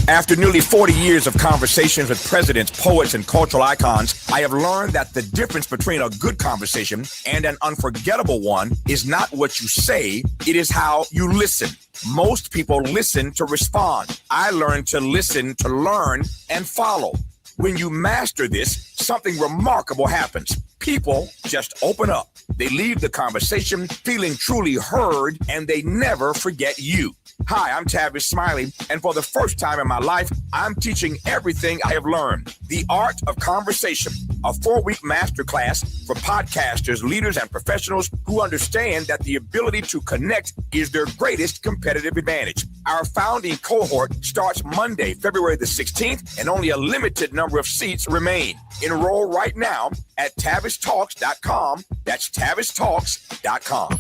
Speaker 16: After nearly 40 years of conversations with presidents, poets, and cultural icons, I have learned that the difference between a good conversation and an unforgettable one is not what you say, it is how you listen. Most people listen to respond. I learned to listen to learn and follow. When you master this, something remarkable happens. People just open up. They leave the conversation feeling truly heard, and they never forget you. Hi, I'm Tavis Smiley, and for the first time in my life, I'm teaching everything I have learned. The Art of Conversation, a 4-week masterclass for podcasters, leaders, and professionals who understand that the ability to connect is their greatest competitive advantage. Our founding cohort starts Monday, February the 16th, and only a limited number of seats remain. Enroll right now at TavisTalks.com. That's TavisTalks.com.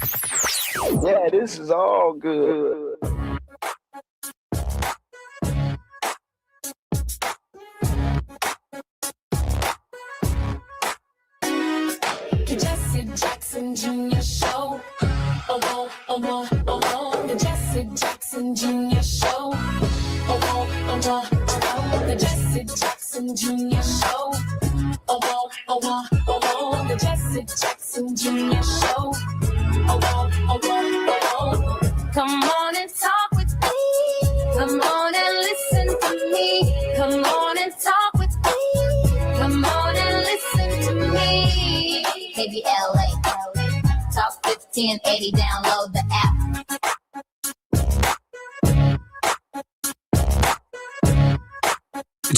Speaker 17: Yeah, this is all good.
Speaker 11: Jesse Jackson Jr. Show. Oh, oh, oh, oh, the Jesse Jackson Jr. Show. Oh, oh, oh, the Jesse Jackson Jr. Show. Oh, oh, oh, the Jesse Jackson Jr. Show. Oh, oh, oh, come on and talk with me. Come on and listen to me. Come on and talk with me. Come on and listen to me. KBLA, Talk 1580, download the app.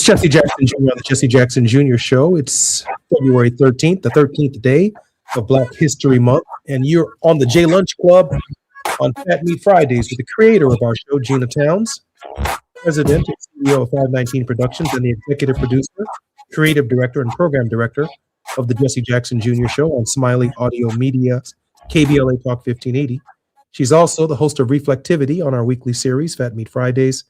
Speaker 1: It's Jesse Jackson Jr. on the Jesse Jackson Jr. Show. It's February 13th, the 13th day of Black History Month, and you're on the J Lunch Club on Fat Meat Fridays with the creator of our show, Gina Towns, president and CEO of 519 Productions, and the executive producer, creative director, and program director of the Jesse Jackson Jr. Show on Smiley Audio Media's KBLA Talk 1580. She's also the host of Reflectivity on our weekly series, Fat Meat Fridays,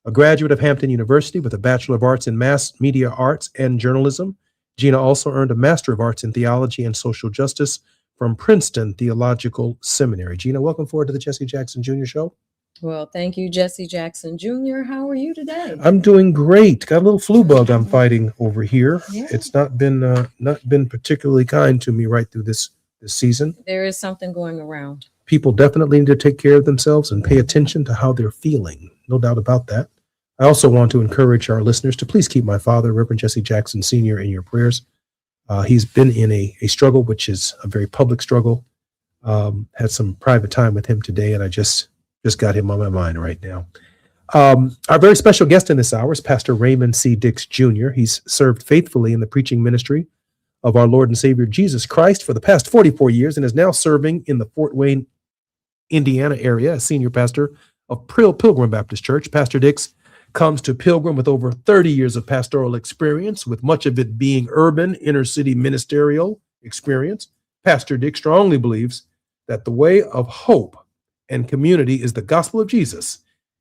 Speaker 1: a graduate of Hampton University with a Bachelor of Arts in Mass Media Arts and Journalism. Gina also earned a Master of Arts in Theology and Social Justice from Princeton Theological Seminary. Gina, welcome forward to the Jesse Jackson Jr. Show.
Speaker 4: Well, thank you, Jesse Jackson Jr. How are you today?
Speaker 1: I'm doing great. Got a little flu bug I'm fighting over here.
Speaker 4: Yeah.
Speaker 1: It's not been particularly kind to me right through this season.
Speaker 4: There is something going around.
Speaker 1: People definitely need to take care of themselves and pay attention to how they're feeling. No doubt about that. I also want to encourage our listeners to please keep my father, Reverend Jesse Jackson Sr., in your prayers. He's been in a struggle, which is a very public struggle. Had some private time with him today, and I just got him on my mind right now. Our very special guest in this hour is Pastor Raymond C. Dix Jr. He's served faithfully in the preaching ministry of our Lord and Savior Jesus Christ for the past 44 years and is now serving in the Fort Wayne, Indiana area as senior pastor of Pilgrim Baptist Church. Pastor Dix comes to Pilgrim with over 30 years of pastoral experience, with much of it being urban, inner city ministerial experience. Pastor Dix strongly believes that the way of hope and community is the gospel of Jesus.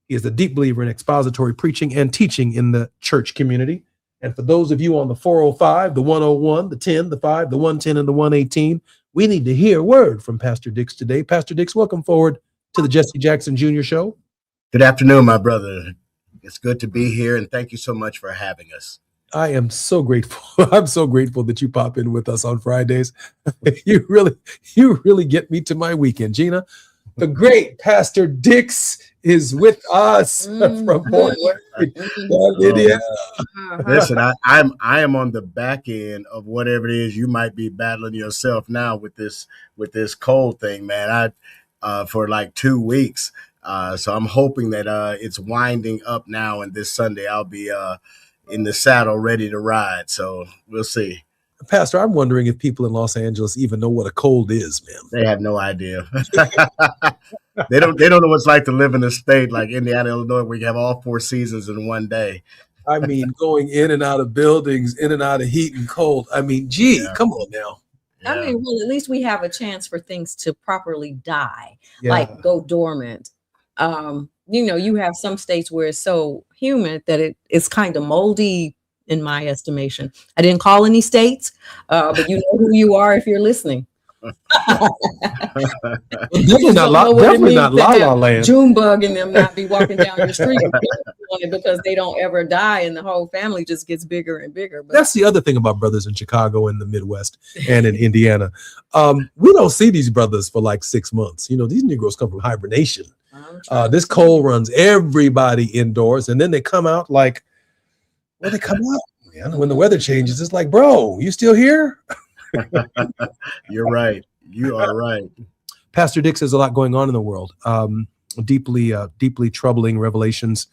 Speaker 1: He is a deep believer in expository preaching and teaching in the church community. And for those of you on the 405, the 101, the 10, the 5, the 110, and the 118, we need to hear a word from Pastor Dix today. Pastor Dix, welcome forward to the Jesse Jackson Jr. Show.
Speaker 22: Good afternoon, my brother. It's good to be here, and thank you so much for having us.
Speaker 1: I am so grateful. I'm so grateful that you pop in with us on Fridays. You really get me to my weekend. Gina, the great Pastor Dix is with us from Fort Wayne, Indiana.
Speaker 22: Listen, I am on the back end of whatever it is you might be battling yourself now with this cold thing, man. For like 2 weeks. So I'm hoping that it's winding up now, and this Sunday I'll be in the saddle ready to ride. So we'll see.
Speaker 1: Pastor, I'm wondering if people in Los Angeles even know what a cold is, man.
Speaker 22: They have no idea. They don't know what it's like to live in a state like Indiana, Illinois, where you have all 4 seasons in one day.
Speaker 1: I mean, going in and out of buildings, in and out of heat and cold. I mean, come on now.
Speaker 4: I mean, well, at least we have a chance for things to properly die,
Speaker 1: Yeah.
Speaker 4: like go dormant. You have some states where it's so humid that it's kind of moldy, in my estimation. I didn't call any states, but you know who you are if you're listening.
Speaker 1: Definitely not La La Land.
Speaker 4: June bug and them not be walking down your street because they don't ever die, and the whole family just gets bigger and bigger. But
Speaker 1: That's the other thing about brothers in Chicago and the Midwest and in Indiana. We don't see these brothers for like 6 months. These Negroes come from hibernation. This cold runs everybody indoors, and then they come out like, when the weather changes, it's like, bro, you still here?
Speaker 22: You're right. You are right.
Speaker 1: Pastor Dix, there's a lot going on in the world. Deeply troubling revelations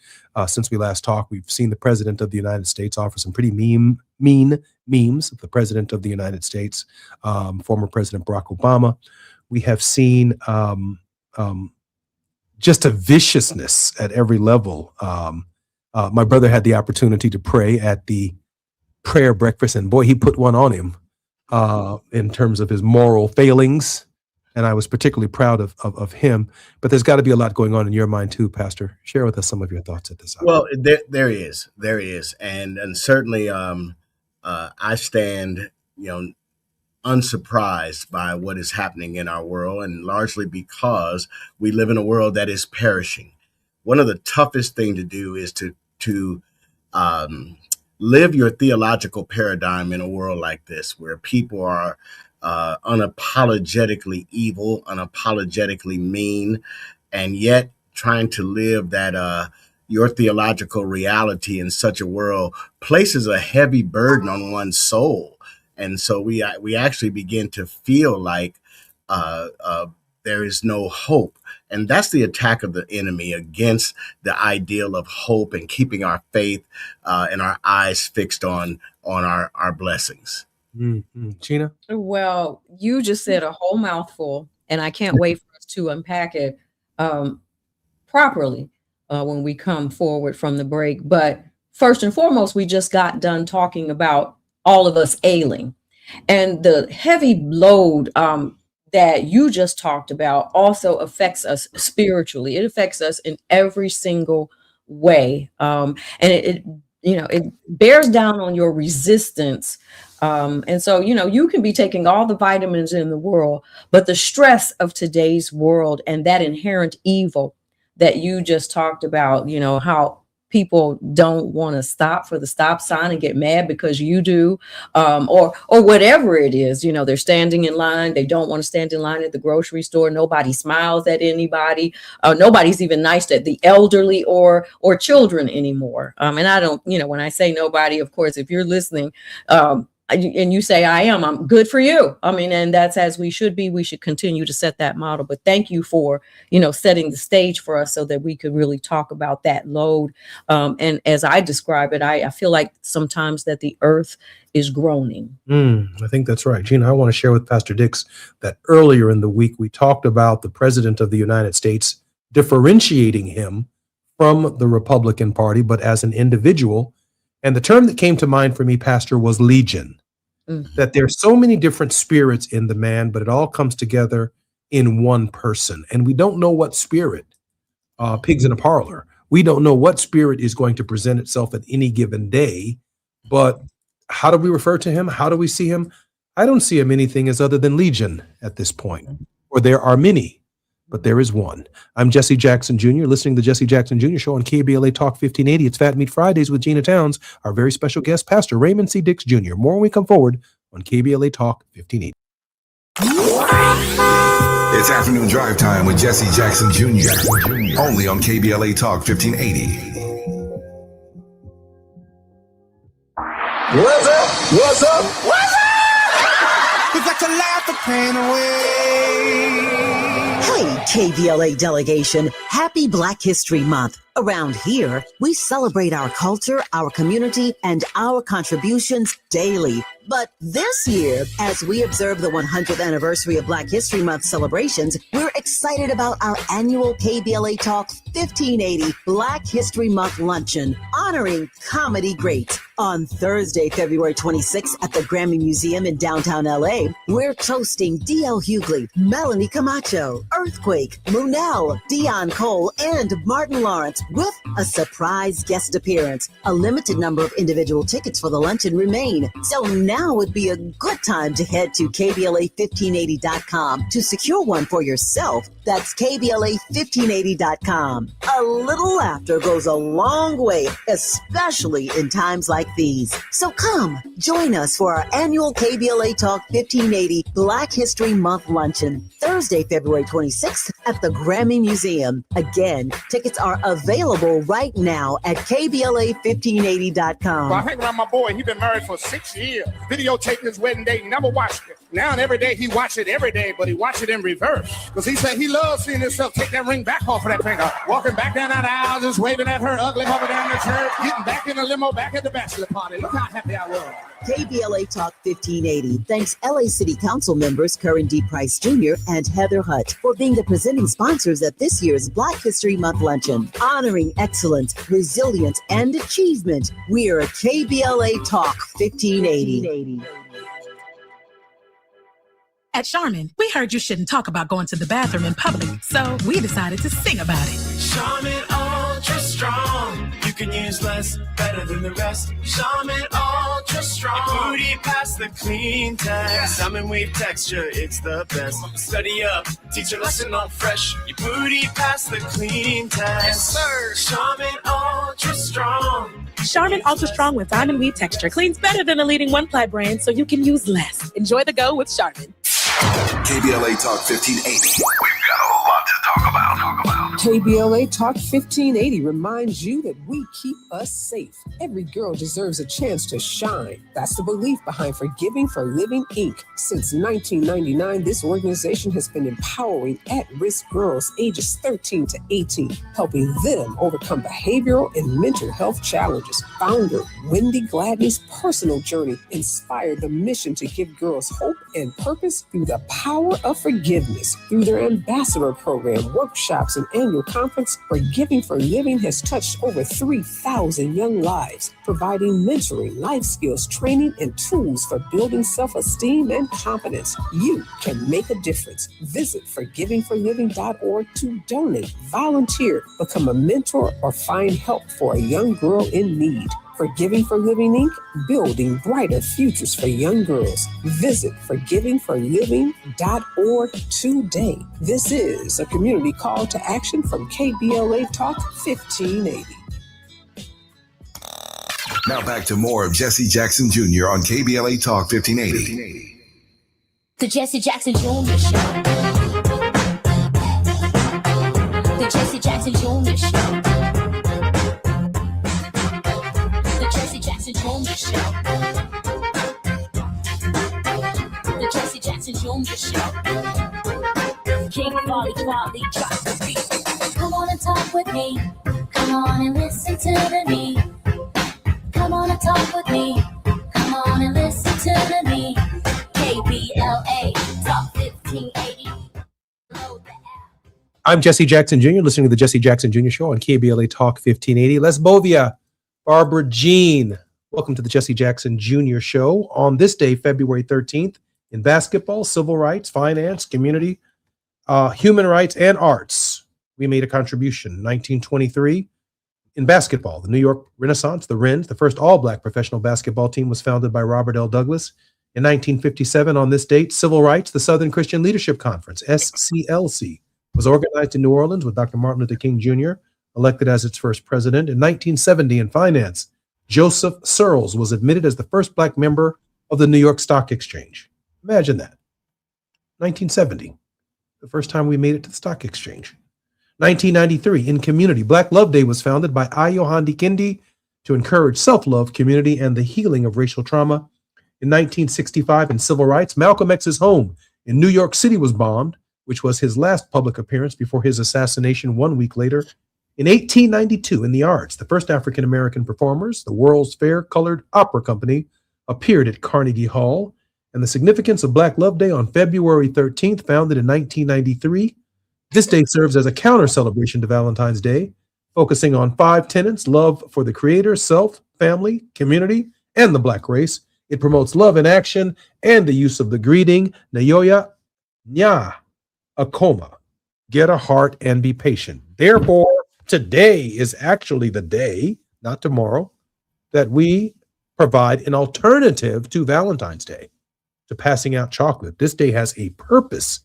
Speaker 1: since we last talked. We've seen the President of the United States offer some pretty mean memes of the President of the United States, former President Barack Obama. We have seen just a viciousness at every level. My brother had the opportunity to pray at the prayer breakfast, and boy, he put one on him in terms of his moral failings. And I was particularly proud of him. But there's got to be a lot going on in your mind too, Pastor. Share with us some of your thoughts at this hour.
Speaker 22: Well, there is, and certainly I stand, unsurprised by what is happening in our world, and largely because we live in a world that is perishing. One of the toughest things to do is to live your theological paradigm in a world like this, where people are unapologetically evil, unapologetically mean, and yet trying to live that your theological reality in such a world places a heavy burden on one's soul. And so we actually begin to feel like there there is no hope. And that's the attack of the enemy against the ideal of hope and keeping our faith and our eyes fixed on our blessings.
Speaker 1: Mm-hmm. Gina?
Speaker 4: Well, you just said a whole mouthful, and I can't wait for us to unpack it properly when we come forward from the break. But first and foremost, we just got done talking about all of us ailing, and the heavy load that you just talked about also affects us spiritually. It affects us in every single way. And it bears down on your resistance. And so, you can be taking all the vitamins in the world, but the stress of today's world and that inherent evil that you just talked about, how people don't want to stop for the stop sign and get mad because you do, or whatever it is, they're standing in line. They don't want to stand in line at the grocery store. Nobody smiles at anybody. Nobody's even nice to the elderly or children anymore. And I don't, when I say nobody, of course, if you're listening, and you say, I'm good for you. And that's as we should be. We should continue to set that model. But thank you for, setting the stage for us so that we could really talk about that load. And as I describe it, I feel like sometimes that the earth is groaning.
Speaker 1: I think that's right. Gina, I want to share with Pastor Dix that earlier in the week, we talked about the president of the United States differentiating him from the Republican Party, but as an individual. And the term that came to mind for me, Pastor, was legion. That there's so many different spirits in the man, but it all comes together in one person. And we don't know what spirit, pigs in a parlor, we don't know what spirit is going to present itself at any given day. But how do we refer to him? How do we see him? I don't see him anything as other than legion at this point, or there are many, but there is one. I'm Jesse Jackson Jr., listening to the Jesse Jackson Jr. Show on KBLA Talk 1580. It's Fat Meat Fridays with Gina Towns, our very special guest, Pastor Raymond C. Dix Jr. More when we come forward on KBLA Talk 1580.
Speaker 3: It's afternoon drive time with Jesse Jackson Jr. Only on KBLA Talk 1580.
Speaker 6: What's up? What's up? What's up? We got to laugh the pain away.
Speaker 5: Hey, KBLA delegation, happy Black History Month. Around here, we celebrate our culture, our community, and our contributions daily. But this year, as we observe the 100th anniversary of Black History Month celebrations, we're excited about our annual KBLA Talk 1580 Black History Month Luncheon, honoring comedy greats. On Thursday, February 26th at the Grammy Museum in downtown LA, we're toasting D.L. Hughley, Melanie Camacho, Earthquake, Munell, Dion Cole, and Martin Lawrence with a surprise guest appearance. A limited number of individual tickets for the luncheon remain, so now would be a good time to head to KBLA1580.com to secure one for yourself. That's KBLA1580.com. A little laughter goes a long way, especially in times like these. So come, join us for our annual KBLA Talk 1580 Black History Month Luncheon, Thursday, February 26th at the Grammy Museum. Again, tickets are available right now at KBLA1580.com.
Speaker 8: Well, I hang around my boy. He's been married for 6 years. Videotaped his wedding day, never watched it. Now and every day he watch it every day, but he watch it in reverse. Because he said he loves seeing himself take that ring back off of that finger. Walking back down that aisle, just waving at her ugly mother down the church. Getting back in the limo, back at the bachelor party. Look how happy I was.
Speaker 5: KBLA Talk 1580 thanks LA City Council members Curran D. Price Jr. and Heather Hutt for being the presenting sponsors at this year's Black History Month Luncheon. Honoring excellence, resilience, and achievement, we're KBLA Talk 1580.
Speaker 7: At Charmin, we heard you shouldn't talk about going to the bathroom in public, so we decided to sing about it.
Speaker 23: Charmin Ultra Strong. You can use less, better than the rest. Charmin Ultra Strong. Your booty past the clean test. Salmon weave texture, it's the best. Study up, teach a lesson on fresh. Your booty past the clean test. Yes, sir. Charmin Ultra Strong.
Speaker 7: Charmin Ultra Strong with diamond weave texture cleans better than the leading one-ply brand, so you can use less. Enjoy the go with Charmin.
Speaker 3: KBLA Talk 1580. We've got a lot to talk about.
Speaker 9: KBLA Talk 1580 reminds you that we keep us safe. Every girl deserves a chance to shine. That's the belief behind Forgiving for Living, Inc. Since 1999, this organization has been empowering at-risk girls ages 13 to 18, helping them overcome behavioral and mental health challenges. Founder Wendy Gladney's personal journey inspired the mission to give girls hope and purpose through the power of forgiveness. Through their ambassador program, workshops, and annual conference, Forgiving for Living has touched over 3,000 young lives, providing mentoring, life skills, training, and tools for building self-esteem and confidence. You can make a difference. Visit forgivingforliving.org to donate, volunteer, become a mentor, or find help for a young girl in need. Forgiving for Living, Inc., building brighter futures for young girls. Visit forgivingforliving.org today. This is a community call to action from KBLA Talk 1580.
Speaker 3: Now back to more of Jesse Jackson Jr. on KBLA Talk 1580.
Speaker 11: The Jesse Jackson Jr. Show. The Jesse Jackson Jr. Show. The Jesse Jackson Jr. Show. The Jesse Jackson Jr. Show. King Quality drop the beat. Come on and talk with me. Come on and listen to me. Come on and talk with me. Come on and listen to me. KBLA Talk 1580.
Speaker 1: I'm Jesse Jackson Jr., listening to the Jesse Jackson Jr. Show on KBLA Talk 1580. Lesbovia, Barbara Jean. Welcome to the Jesse Jackson Jr. Show on this day, February 13th, in basketball, civil rights, finance, community, human rights, and arts. We made a contribution. 1923, in basketball, the New York Renaissance, the Wrens, the first all-black professional basketball team, was founded by Robert L. Douglas. In 1957, on this date, civil rights, the Southern Christian Leadership Conference, SCLC, was organized in New Orleans with Dr. Martin Luther King Jr. elected as its first president. In 1970, in finance, Joseph Searles was admitted as the first black member of the New York Stock Exchange. Imagine that. 1970, the first time we made it to the stock exchange. 1993, in community, Black Love Day was founded by Ayohandi Kindi to encourage self-love, community, and the healing of racial trauma. In 1965, in civil rights, Malcolm X's home in New York City was bombed, which was his last public appearance before his assassination 1 week later. In 1892, in the arts, the first African-American performers, the World's Fair Colored Opera Company, appeared at Carnegie Hall. And the significance of Black Love Day on February 13th, founded in 1993. This day serves as a counter celebration to Valentine's Day, focusing on 5 tenets: love for the creator, self, family, community, and the black race. It promotes love in action and the use of the greeting, Nayoya Nya Akoma, get a heart and be patient. Therefore, today is actually the day, not tomorrow, that we provide an alternative to Valentine's Day, to passing out chocolate. This day has a purpose,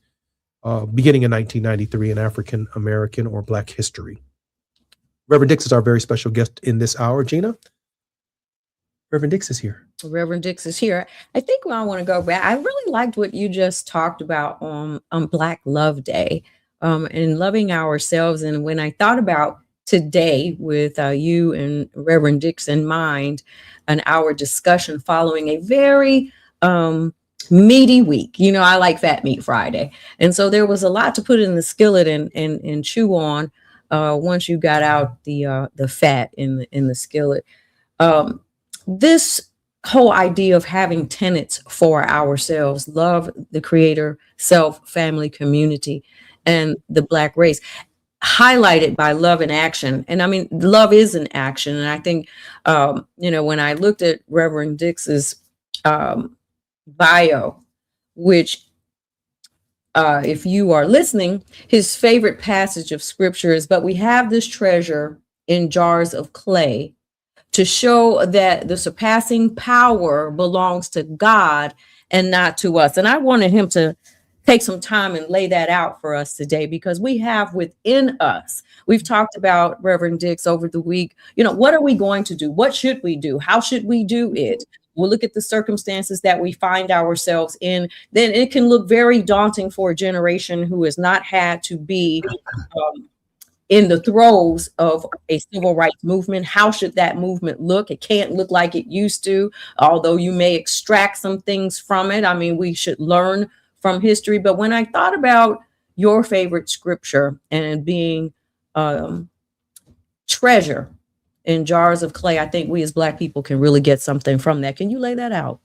Speaker 1: beginning in 1993 in African American or Black history. Reverend Dix is our very special guest in this hour. Gina, Reverend Dix is here.
Speaker 4: Reverend Dix is here. I think I want to go back. I really liked what you just talked about on Black Love Day, and loving ourselves. And when I thought about today with you and Reverend Dix in mind, and our discussion following a very meaty week. You know, I like Fat Meat Friday. And so there was a lot to put in the skillet and chew on once you got out the fat in the skillet. This whole idea of having tenets for ourselves, love the creator, self, family, community, and the black race, highlighted by love in action. And I mean, love is an action. And I think, when I looked at Reverend Dix's bio, which if you are listening, his favorite passage of scripture is, "But we have this treasure in jars of clay to show that the surpassing power belongs to God and not to us." And I wanted him to take some time and lay that out for us today, because we have within us, we've talked about, Reverend Dix, over the week, what are we going to do? What should we do? How should we do it? We'll look at the circumstances that we find ourselves in. Then it can look very daunting for a generation who has not had to be in the throes of a civil rights movement. How should that movement look? It can't look like it used to, although you may extract some things from it. I mean, we should learn from history. But when I thought about your favorite scripture and being treasure in jars of clay, I think we as Black people can really get something from that. Can you lay that out?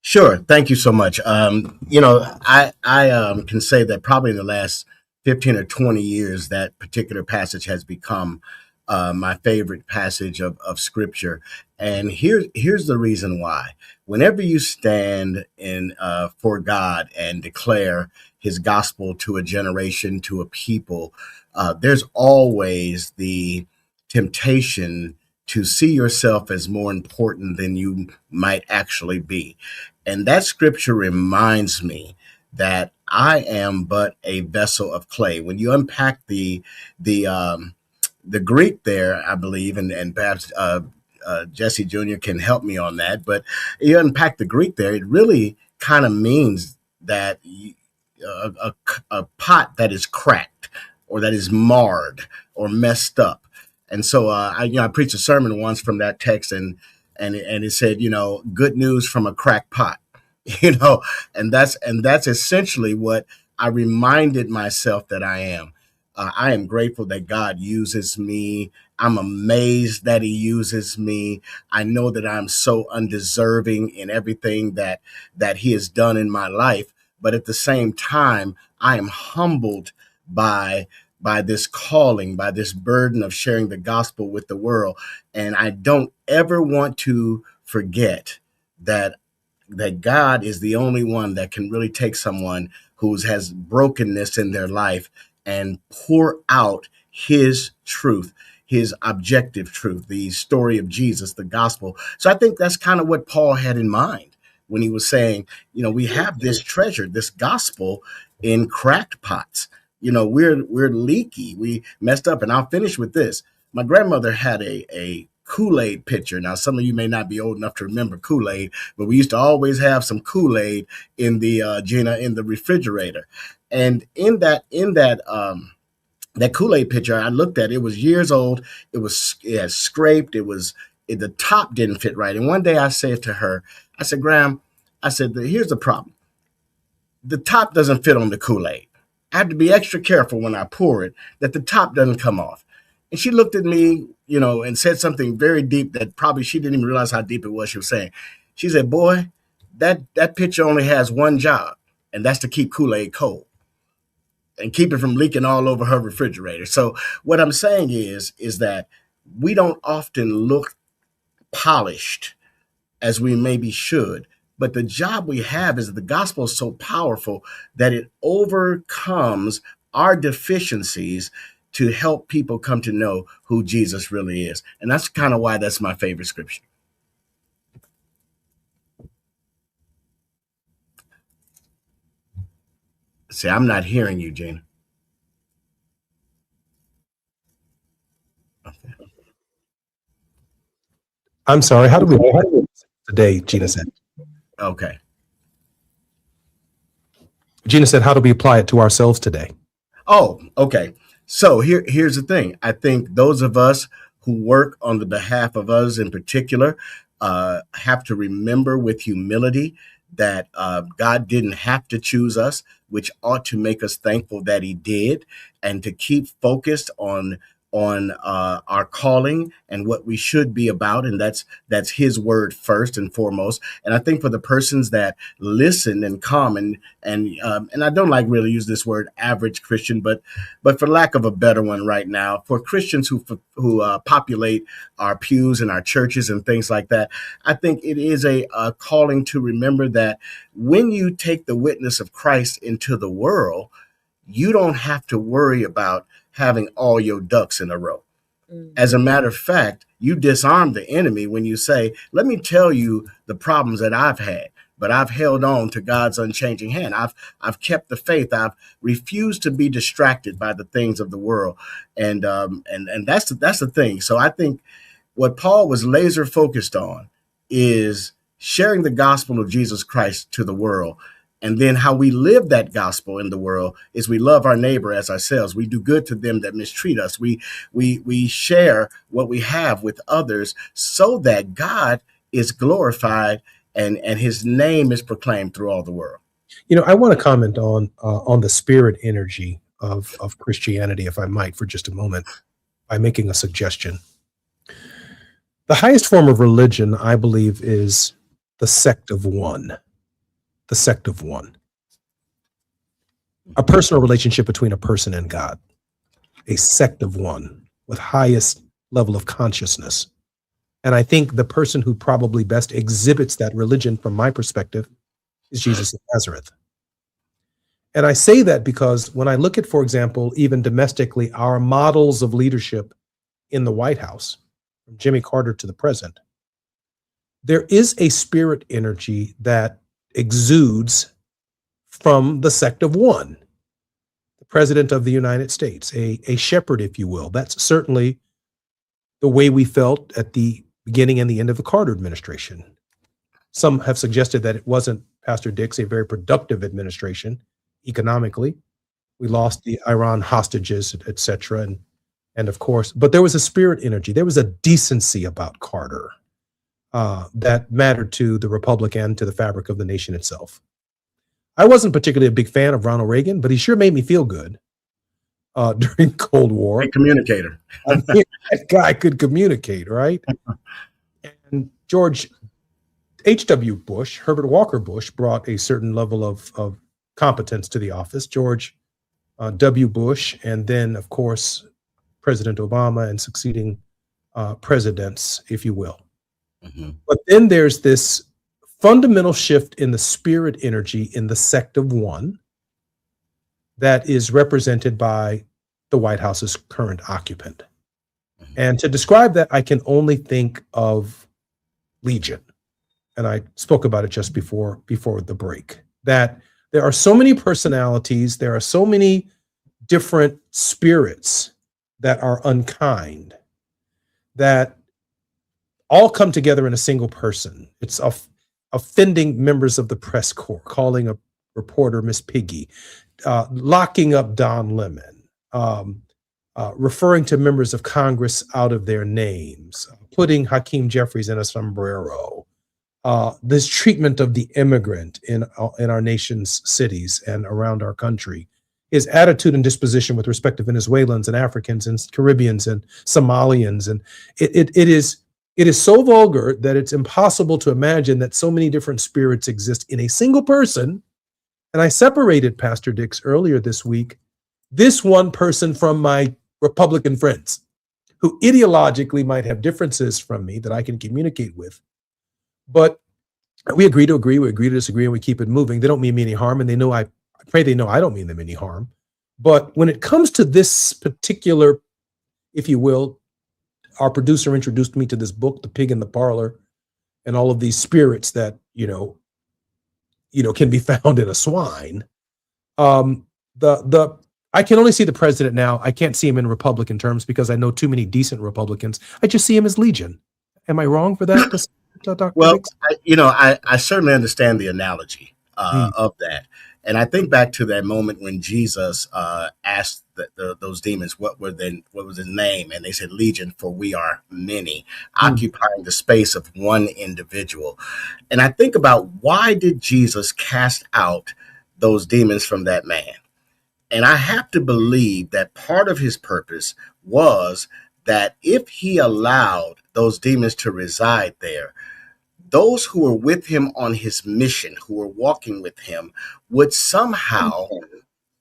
Speaker 22: Sure. Thank you so much. I can say that probably in the last 15 or 20 years, that particular passage has become my favorite passage of scripture. And here's the reason why. Whenever you stand for God and declare his gospel to a generation, to a people, there's always the temptation to see yourself as more important than you might actually be. And that scripture reminds me that I am but a vessel of clay. When you unpack the Greek there, I believe, and perhaps Jesse Jr. can help me on that, but you unpack the Greek there, it really kind of means that a pot that is cracked or that is marred or messed up. And so I preached a sermon once from that text, and it said, good news from a cracked pot, and that's essentially what I reminded myself that I am. I am grateful that God uses me. I'm amazed that he uses me. I know that I'm so undeserving in everything that he has done in my life. But at the same time, I am humbled by this calling, by this burden of sharing the gospel with the world. And I don't ever want to forget that God is the only one that can really take someone who has brokenness in their life and pour out his truth, his objective truth, the story of Jesus, the gospel. So I think that's kind of what Paul had in mind when he was saying, we have this treasure, this gospel in cracked pots. We're leaky. We messed up. And I'll finish with this. My grandmother had a Kool-Aid pitcher. Now, some of you may not be old enough to remember Kool-Aid, but we used to always have some Kool-Aid in the Gina, in the refrigerator. And in that Kool-Aid pitcher, I looked at it, it was years old. It had scraped. The top didn't fit right. And one day I said to her, I said, Graham, here's the problem. The top doesn't fit on the Kool-Aid. I have to be extra careful when I pour it that the top doesn't come off. And she looked at me, and said something very deep that probably she didn't even realize how deep it was she was saying. She said, boy, that pitcher only has one job, and that's to keep Kool-Aid cold and keep it from leaking all over her refrigerator. So what I'm saying is that we don't often look polished as we maybe should. But the job we have is that the gospel is so powerful that it overcomes our deficiencies to help people come to know who Jesus really is. And that's kind of why that's my favorite scripture. See, I'm not hearing you, Gina. Okay.
Speaker 1: I'm sorry. How do we today? Gina said.
Speaker 22: Okay.
Speaker 1: Gina said, how do we apply it to ourselves today?
Speaker 22: Oh, okay. So here's the thing. I think those of us who work on the behalf of others in particular have to remember with humility that God didn't have to choose us, which ought to make us thankful that he did, and to keep focused on our calling and what we should be about. And that's his word first and foremost. And I think for the persons that listen and come and I don't like really use this word average Christian, but for lack of a better one right now, for Christians who populate our pews and our churches and things like that, I think it is a calling to remember that when you take the witness of Christ into the world, you don't have to worry about having all your ducks in a row. As a matter of fact, you disarm the enemy when you say, let me tell you the problems that I've had, but I've held on to God's unchanging hand. I've kept the faith. I've refused to be distracted by the things of the world. And that's the thing. So I think what Paul was laser focused on is sharing the gospel of Jesus Christ to the world And then how we live that gospel in the world is we love our neighbor as ourselves. We do good to them that mistreat us. We share what we have with others so that God is glorified and his name is proclaimed through all the world.
Speaker 1: I want to comment on the spirit energy of Christianity, if I might, for just a moment, by making a suggestion. The highest form of religion, I believe, is the sect of one. The sect of one. A personal relationship between a person and God. A sect of one with highest level of consciousness. And I think the person who probably best exhibits that religion, from my perspective, is Jesus of Nazareth. And I say that because when I look at, for example, even domestically, our models of leadership in the White House, from Jimmy Carter to the present, there is a spirit energy that exudes from the sect of one, the President of the United States, a shepherd, if you will. That's certainly the way we felt at the beginning and the end of the Carter administration. Some have suggested that it wasn't, Pastor Dix, a very productive administration economically. We lost the Iran hostages, et cetera, and of course, but there was a spirit energy. There was a decency about Carter that mattered to the republic and to the fabric of the nation itself. I wasn't particularly a big fan of Ronald Reagan, but he sure made me feel good during Cold War.
Speaker 22: A communicator.
Speaker 1: That guy could communicate, right? And George H.W. Bush, Herbert Walker Bush, brought a certain level of competence to the office. George W. Bush, and then, of course, President Obama and succeeding presidents, if you will. Mm-hmm. But then there's this fundamental shift in the spirit energy in the sect of one that is represented by the White House's current occupant. Mm-hmm. And to describe that, I can only think of Legion. And I spoke about it just before the break, that there are so many personalities, there are so many different spirits that are unkind, that all come together in a single person. It's offending members of the press corps, calling a reporter Miss Piggy, locking up Don Lemon, referring to members of Congress out of their names, putting Hakeem Jeffries in a sombrero, this treatment of the immigrant in our nation's cities and around our country, his attitude and disposition with respect to Venezuelans and Africans and Caribbeans and Somalians. And it is so vulgar that it's impossible to imagine that so many different spirits exist in a single person. And I separated, Pastor Dix, earlier this week, this one person from my Republican friends who ideologically might have differences from me that I can communicate with. But we agree to agree, we agree to disagree, and we keep it moving. They don't mean me any harm, and I pray they know I don't mean them any harm. But when it comes to this particular, if you will, our producer introduced me to this book, The Pig in the Parlor, and all of these spirits that, can be found in a swine. I can only see the president now. I can't see him in Republican terms because I know too many decent Republicans. I just see him as Legion. Am I wrong for that? Dr.
Speaker 22: Well, I certainly understand the analogy of that. And I think back to that moment when Jesus asked those demons what was his name, and they said Legion, for we are many, occupying the space of one individual. And I think about, why did Jesus cast out those demons from that man? And I have to believe that part of his purpose was that if he allowed those demons to reside there, those who were with him on his mission, who were walking with him, would somehow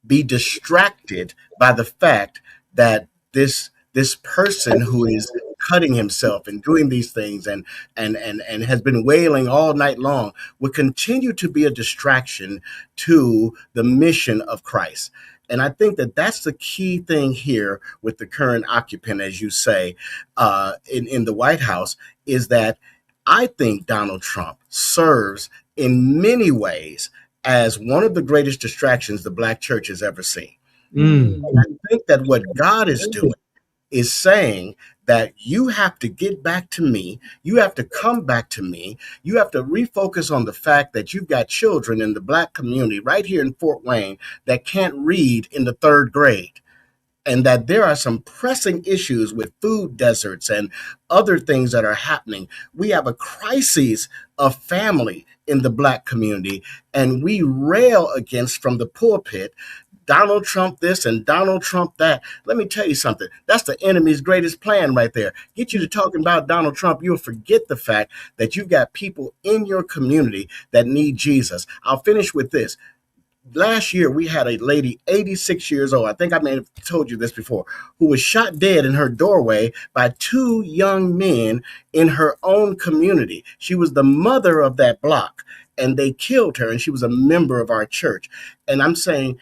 Speaker 22: be distracted by the fact that this person who is cutting himself and doing these things and has been wailing all night long would continue to be a distraction to the mission of Christ. And I think that that's the key thing here with the current occupant, as you say, in the White House, is that I think Donald Trump serves in many ways as one of the greatest distractions the Black church has ever seen. And I think that what God is doing is saying that you have to get back to me. You have to come back to me. You have to refocus on the fact that you've got children in the Black community right here in Fort Wayne that can't read in the 3rd grade. And that there are some pressing issues with food deserts and other things that are happening. We have a crisis of family in the Black community, and we rail against from the pulpit Donald Trump this and Donald Trump that. Let me tell you something. That's the enemy's greatest plan right there. Get you to talking about Donald Trump, you'll forget the fact that you've got people in your community that need Jesus. I'll finish with this. Last year, we had a lady, 86 years old, I think I may have told you this before, who was shot dead in her doorway by 2 young men in her own community. She was the mother of that block, and they killed her, and she was a member of our church. And I'm saying,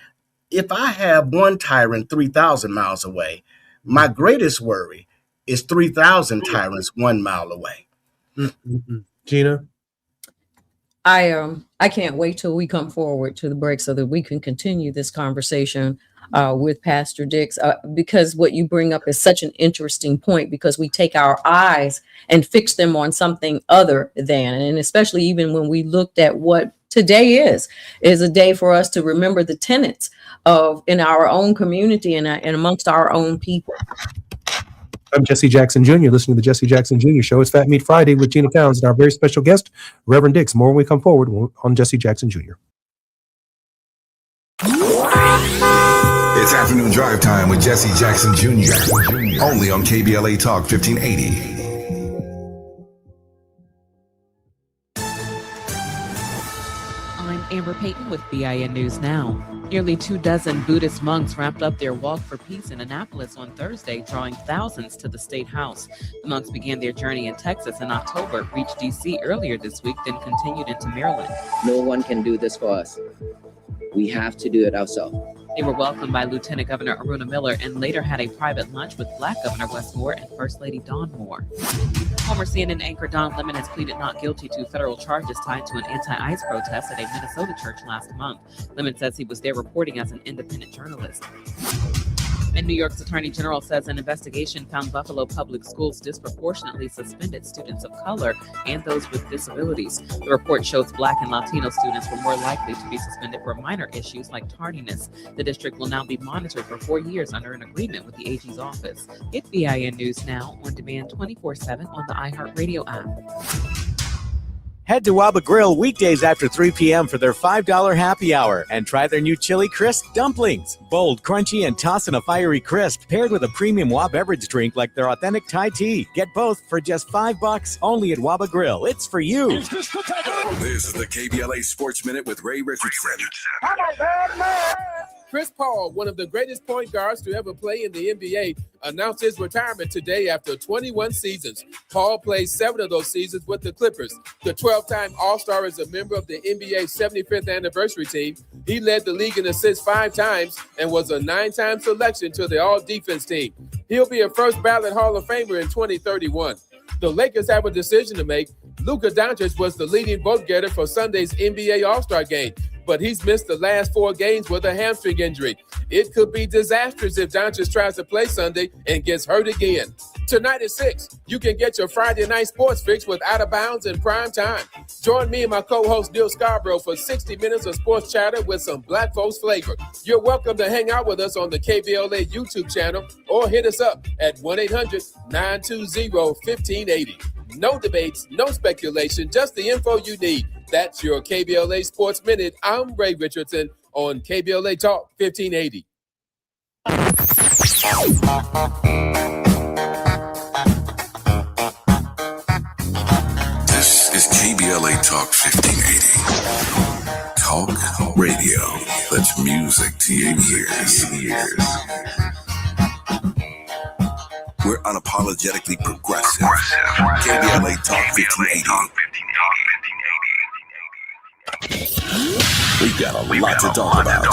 Speaker 22: if I have one tyrant 3,000 miles away, my greatest worry is 3,000 tyrants 1 mile away.
Speaker 1: Gina?
Speaker 4: I can't wait till we come forward to the break so that we can continue this conversation with Pastor Dix, because what you bring up is such an interesting point, because we take our eyes and fix them on something other than, and especially even when we looked at what today is a day for us to remember the tenets of in our own community and amongst our own people.
Speaker 1: I'm Jesse Jackson Jr., listening to the Jesse Jackson Jr. Show. It's Fat Meat Friday with Gina Towns and our very special guest, Reverend Dix. More when we come forward on Jesse Jackson Jr.
Speaker 3: It's afternoon drive time with Jesse Jackson Jr. Only on KBLA Talk 1580.
Speaker 12: Amber Payton with BIN News Now. Nearly 24 Buddhist monks wrapped up their Walk for Peace in Annapolis on Thursday, drawing thousands to the State House. The monks began their journey in Texas in October, reached D.C. earlier this week, then continued into Maryland.
Speaker 10: No one can do this for us. We have to do it ourselves.
Speaker 12: They were welcomed by Lieutenant Governor Aruna Miller and later had a private lunch with Black Governor Wes Moore and First Lady Dawn Moore. Former CNN anchor Don Lemon has pleaded not guilty to federal charges tied to an anti-ICE protest at a Minnesota church last month. Lemon says he was there reporting as an independent journalist. And New York's Attorney General says an investigation found Buffalo public schools disproportionately suspended students of color and those with disabilities. The report shows Black and Latino students were more likely to be suspended for minor issues like tardiness. The district will now be monitored for 4 years under an agreement with the AG's office. Get BIN News Now on demand 24/7 on the iHeartRadio app.
Speaker 14: Head to Waba Grill weekdays after 3 p.m. for their $5 happy hour and try their new chili crisp dumplings. Bold, crunchy, and tossed in a fiery crisp, paired with a premium Waba beverage drink like their authentic Thai tea. Get both for just $5 only at Waba Grill. It's for you.
Speaker 3: This is the KBLA Sports Minute with Ray Richardson.
Speaker 15: Chris Paul, one of the greatest point guards to ever play in the NBA, announced his retirement today after 21 seasons. Paul played 7 of those seasons with the Clippers. The 12-time All-Star is a member of the NBA's 75th anniversary team. He led the league in assists 5 times and was a 9-time selection to the All-Defense team. He'll be a first-ballot Hall of Famer in 2031. The Lakers have a decision to make. Luka Doncic was the leading vote-getter for Sunday's NBA All-Star game, but he's missed the last 4 games with a hamstring injury. It could be disastrous if Doncic tries to play Sunday and gets hurt again. Tonight at 6, you can get your Friday night sports fix with Out of Bounds in prime time. Join me and my co-host Neil Scarborough for 60 minutes of sports chatter with some Black folks flavor. You're welcome to hang out with us on the KBLA YouTube channel or hit us up at 1-800-920-1580. No debates, no speculation, just the info you need. That's your KBLA Sports Minute. I'm Ray Richardson on KBLA Talk 1580.
Speaker 3: This is KBLA Talk 1580. Talk radio. That's music to your ears. We're unapologetically progressive. KBLA Talk 1580. We've got a lot to talk about.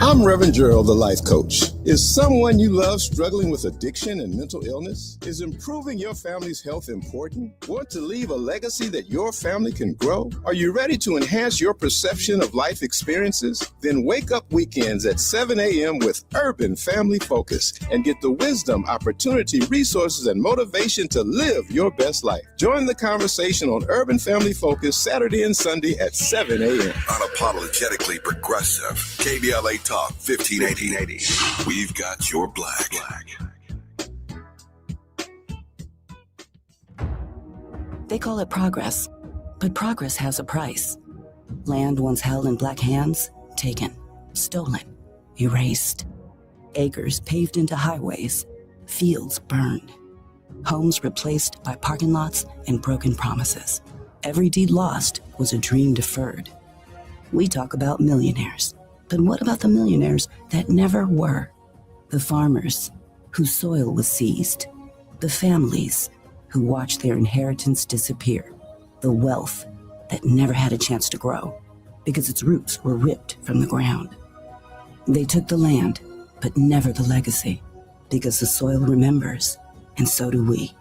Speaker 19: I'm Reverend Gerald, the life coach.
Speaker 18: Is someone you love struggling with addiction and mental illness? Is improving your family's health important? Want to leave a legacy that your family can grow? Are you ready to enhance your perception of life experiences? Then wake up weekends at 7 a.m. with Urban Family Focus and get the wisdom, opportunity, resources, and motivation to live your best life. Join the conversation on Urban Family Focus Saturday and Sunday at 7 a.m.
Speaker 3: Unapologetically progressive. KBLA Talk 1580. We've got your black.
Speaker 19: They call it progress, but progress has a price. Land once held in black hands, taken, stolen, erased. Acres paved into highways, fields burned. Homes replaced by parking lots and broken promises. Every deed lost was a dream deferred. We talk about millionaires, but what about the millionaires that never were? The farmers whose soil was seized, the families who watched their inheritance disappear, the wealth that never had a chance to grow because its roots were ripped from the ground. They took the land, but never the legacy, because the soil remembers, and so do we.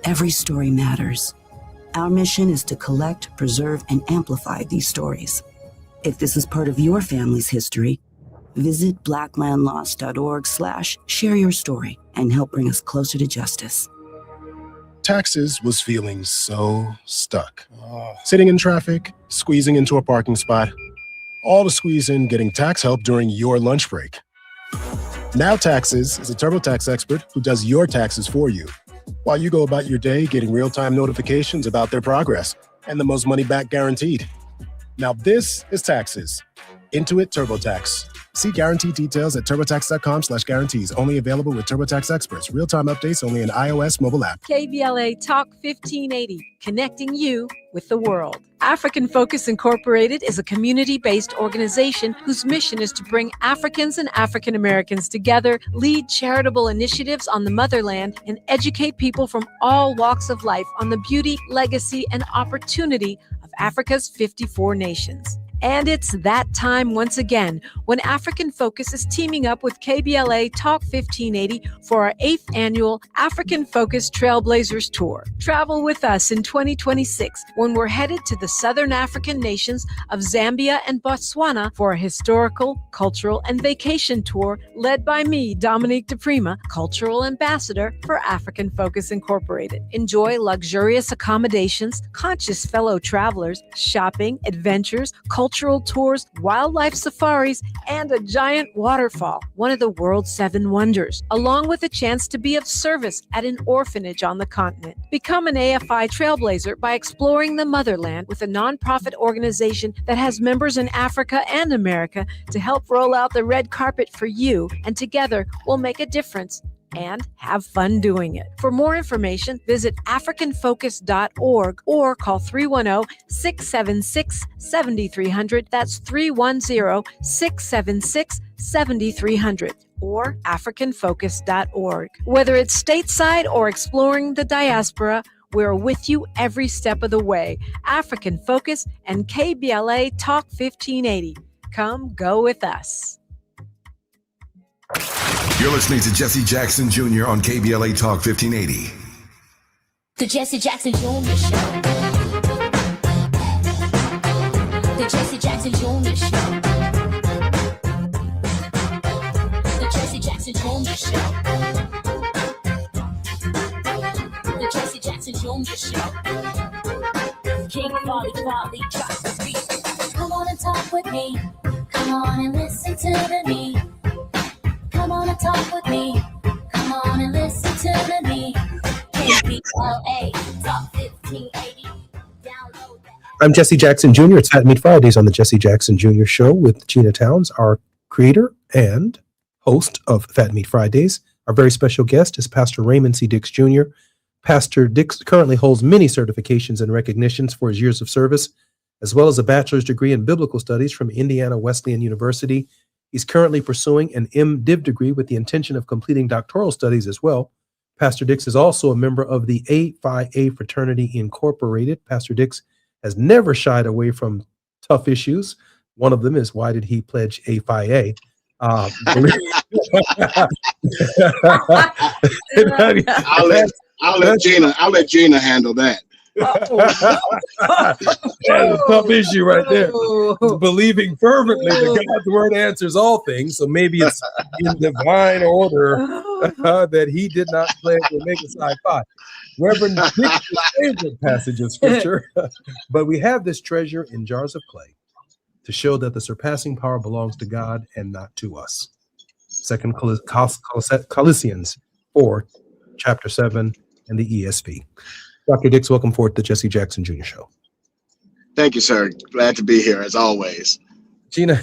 Speaker 19: Every story matters. Our mission is to collect, preserve, and amplify these stories. If this is part of your family's history, visit blacklandlost.org/share your story and help bring us closer to justice.
Speaker 20: Taxes was feeling so stuck. Sitting in traffic, squeezing into a parking spot, all to squeeze in getting tax help during your lunch break. Now Taxes is a TurboTax expert who does your taxes for you, while you go about your day getting real-time notifications about their progress and the most money back guaranteed. Now this is Taxes. Intuit TurboTax. See guarantee details at turbotax.com/guarantees. Only available with TurboTax experts. Real-time updates only in iOS mobile app.
Speaker 21: KBLA Talk 1580, connecting you with the world. African Focus Incorporated is a community-based organization whose mission is to bring Africans and African Americans together, lead charitable initiatives on the motherland, and educate people from all walks of life on the beauty, legacy, and opportunity of Africa's 54 nations. And it's that time once again when African Focus is teaming up with KBLA Talk 1580 for our 8th annual African Focus Trailblazers Tour. Travel with us in 2026 when we're headed to the Southern African nations of Zambia and Botswana for a historical, cultural, and vacation tour led by me, Dominique DePrima, Cultural Ambassador for African Focus Incorporated. Enjoy luxurious accommodations, conscious fellow travelers, shopping, adventures, cultural tours, wildlife safaris, and a giant waterfall, one of the world's 7 wonders, along with a chance to be of service at an orphanage on the continent. Become an AFI trailblazer by exploring the motherland with a nonprofit organization that has members in Africa and America to help roll out the red carpet for you, and together we'll make a difference and have fun doing it. For more information, visit africanfocus.org or call 310-676-7300. That's 310-676-7300 or africanfocus.org. Whether it's stateside or exploring the diaspora, we're with you every step of the way. African Focus and KBLA Talk 1580. Come go with us.
Speaker 3: You're listening to Jesse Jackson Jr. on KBLA Talk 1580.
Speaker 11: The Jesse Jackson Jr. Show. The Jesse Jackson Jr. Show. The Jesse Jackson Jr. Show. The Jesse Jackson Jr. Show. King Folly, drop the beat. Come on and talk with me. Come on and listen to me. Come on and talk with me. Come on and listen to me. KBLA Talk 1580. Download that.
Speaker 1: I'm Jesse Jackson Jr. It's Fat Meat Fridays on the Jesse Jackson Jr. Show with Gina Towns, our creator and host of Fat Meat Fridays. Our very special guest is Pastor Raymond C. Dix Jr. Pastor Dix currently holds many certifications and recognitions for his years of service, as well as a bachelor's degree in biblical studies from Indiana Wesleyan University. He's currently pursuing an MDiv degree with the intention of completing doctoral studies as well. Pastor Dix is also a member of the A Phi A Fraternity Incorporated. Pastor Dix has never shied away from tough issues. One of them is, why did he pledge A Phi A?
Speaker 22: I'll let Gina handle that.
Speaker 1: That's a tough issue right there. Believing fervently that God's word answers all things, so maybe it's in divine order that he did not plan to make us high five. Reverend Dick's favorite passage of scripture, but we have this treasure in jars of clay to show that the surpassing power belongs to God and not to us. 2 Colossians 4, chapter 7, and the ESV. Dr. Dix, welcome forward to the Jesse Jackson Jr. Show.
Speaker 22: Thank you, sir. Glad to be here as always.
Speaker 1: Gina.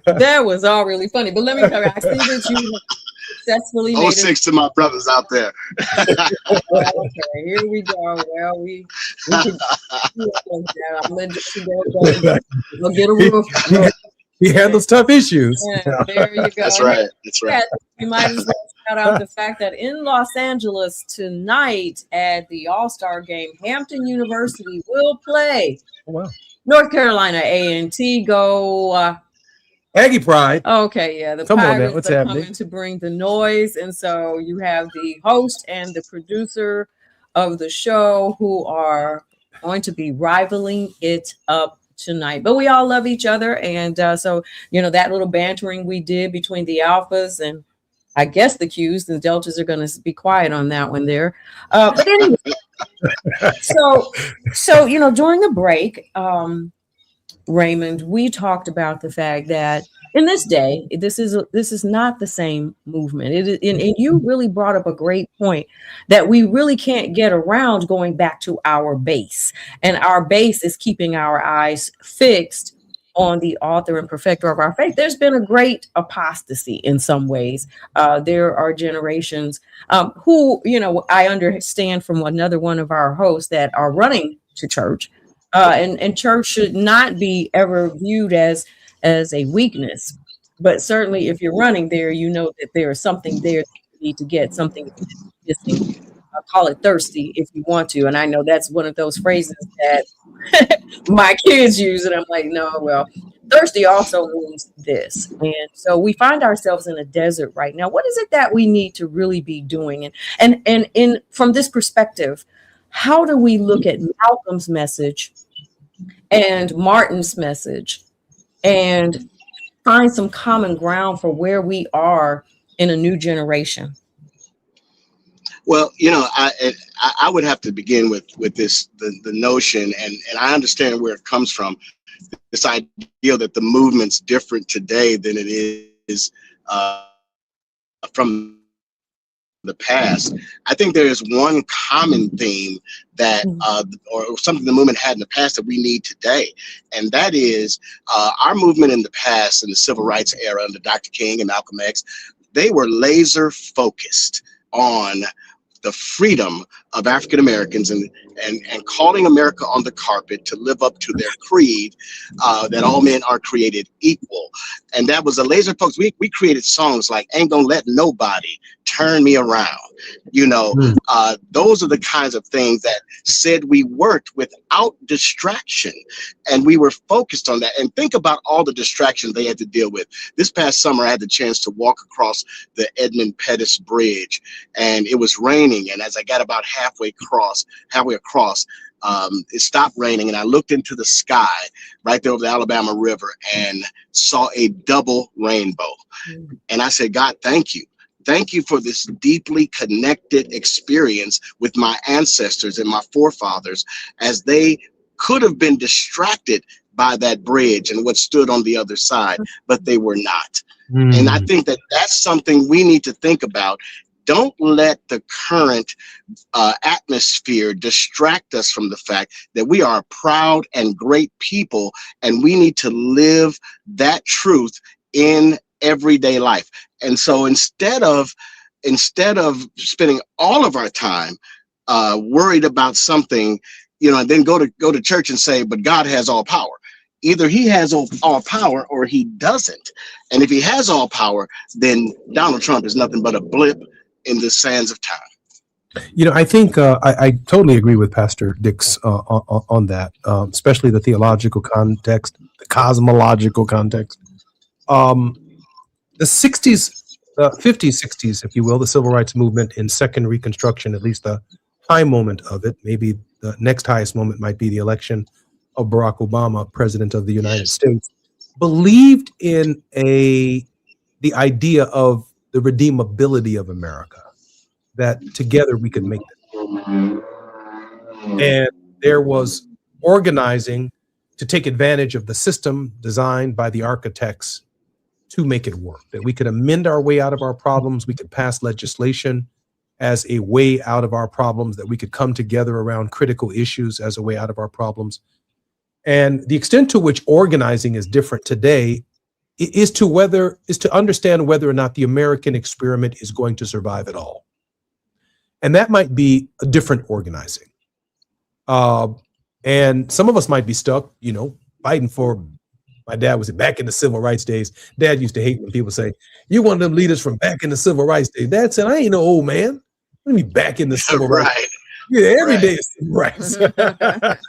Speaker 4: That was all really funny. But let me tell you, I see that you successfully made
Speaker 22: 06 to my brothers out there.
Speaker 4: Okay, here we go. Well, we can I'm letting you go get a roof.
Speaker 1: He handles tough issues.
Speaker 4: Yeah, there you go.
Speaker 22: That's right. That's right.
Speaker 4: You might as well shout out the fact that in Los Angeles tonight at the All-Star game, Hampton University will play North Carolina A&T. Go
Speaker 1: Aggie Pride.
Speaker 4: Okay, yeah. The
Speaker 1: Come on now,
Speaker 4: Pirates
Speaker 1: what's
Speaker 4: are
Speaker 1: happening?
Speaker 4: coming to bring the noise. And so you have the host and the producer of the show who are going to be rivaling it up tonight. But we all love each other. And so, that little bantering we did between the Alphas and I guess the Qs and Deltas are going to be quiet on that one there. But anyway, so during the break, Raymond, we talked about the fact that in this day, this is not the same movement. And you really brought up a great point that we really can't get around going back to our base. And our base is keeping our eyes fixed on the author and perfecter of our faith. There's been a great apostasy in some ways. There are generations who, I understand from another one of our hosts that are running to church. And church should not be ever viewed as a weakness. But certainly if you're running there, you know that there is something there that you need to get, something missing. Call it thirsty if you want to. And I know that's one of those phrases that my kids use. And I'm like, no, well, thirsty also means this. And so we find ourselves in a desert right now. What is it that we need to really be doing? And from this perspective, how do we look at Malcolm's message and Martin's message and find some common ground for where we are in a new generation?
Speaker 22: Well, I would have to begin with this the notion, and I understand where it comes from. This idea that the movement's different today than it is from the past. I think there is one common theme that, or something the movement had in the past that we need today, and that is our movement in the past, in the civil rights era under Dr. King and Malcolm X. They were laser focused on the freedom of African Americans and calling America on the carpet to live up to their creed that all men are created equal. And that was a laser focus. We created songs like "Ain't Gonna Let Nobody Turn Me Around." Those are the kinds of things that said we worked without distraction, and we were focused on that. And think about all the distractions they had to deal with. This past summer, I had the chance to walk across the Edmund Pettus Bridge, and it was raining. And as I got about halfway across, it stopped raining, and I looked into the sky right there over the Alabama River and saw a double rainbow. And I said, God, thank you. Thank you for this deeply connected experience with my ancestors and my forefathers, as they could have been distracted by that bridge and what stood on the other side, but they were not. And I think that that's something we need to think about. Don't let the current atmosphere distract us from the fact that we are a proud and great people, and we need to live that truth in everyday life. And so instead of spending all of our time worried about something, and then go to church and say, but God has all power. Either he has all power or he doesn't. And if he has all power, then Donald Trump is nothing but a blip in the sands of time.
Speaker 1: I think I totally agree with Pastor Dix on that, especially the theological context, the cosmological context. The 60s, 50s, 60s, if you will, the civil rights movement in Second Reconstruction, at least the high moment of it, maybe the next highest moment might be the election of Barack Obama, President of the United States, believed in the idea of the redeemability of America, that together we could make this. And there was organizing to take advantage of the system designed by the architects to make it work, that we could amend our way out of our problems, we could pass legislation as a way out of our problems, that we could come together around critical issues as a way out of our problems. And the extent to which organizing is different today is to understand whether or not the American experiment is going to survive at all. And that might be a different organizing. And some of us might be stuck, fighting for, my dad was back in the civil rights days. Dad used to hate when people say, "You're one of them leaders from back in the civil rights days." Dad said, "I ain't no old man. Let me back in the civil rights." Yeah, every day is civil rights.
Speaker 22: Right.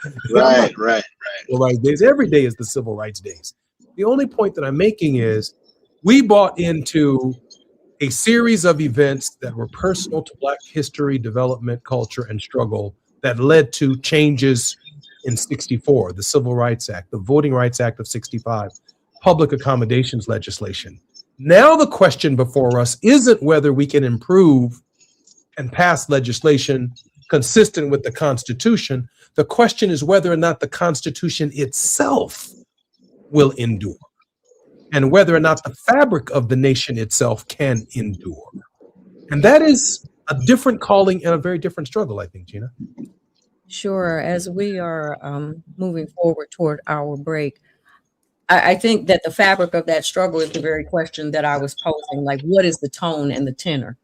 Speaker 1: Civil rights days. Every day is the civil rights days. The only point that I'm making is we bought into a series of events that were personal to Black history, development, culture, and struggle that led to changes in 64, the Civil Rights Act, the Voting Rights Act of 65, public accommodations legislation. Now the question before us isn't whether we can improve and pass legislation consistent with the Constitution. The question is whether or not the Constitution itself will endure, and whether or not the fabric of the nation itself can endure. And that is a different calling and a very different struggle, I think, Gina.
Speaker 4: Sure. As we are moving forward toward our break, I think that the fabric of that struggle is the very question that I was posing, like, what is the tone and the tenor?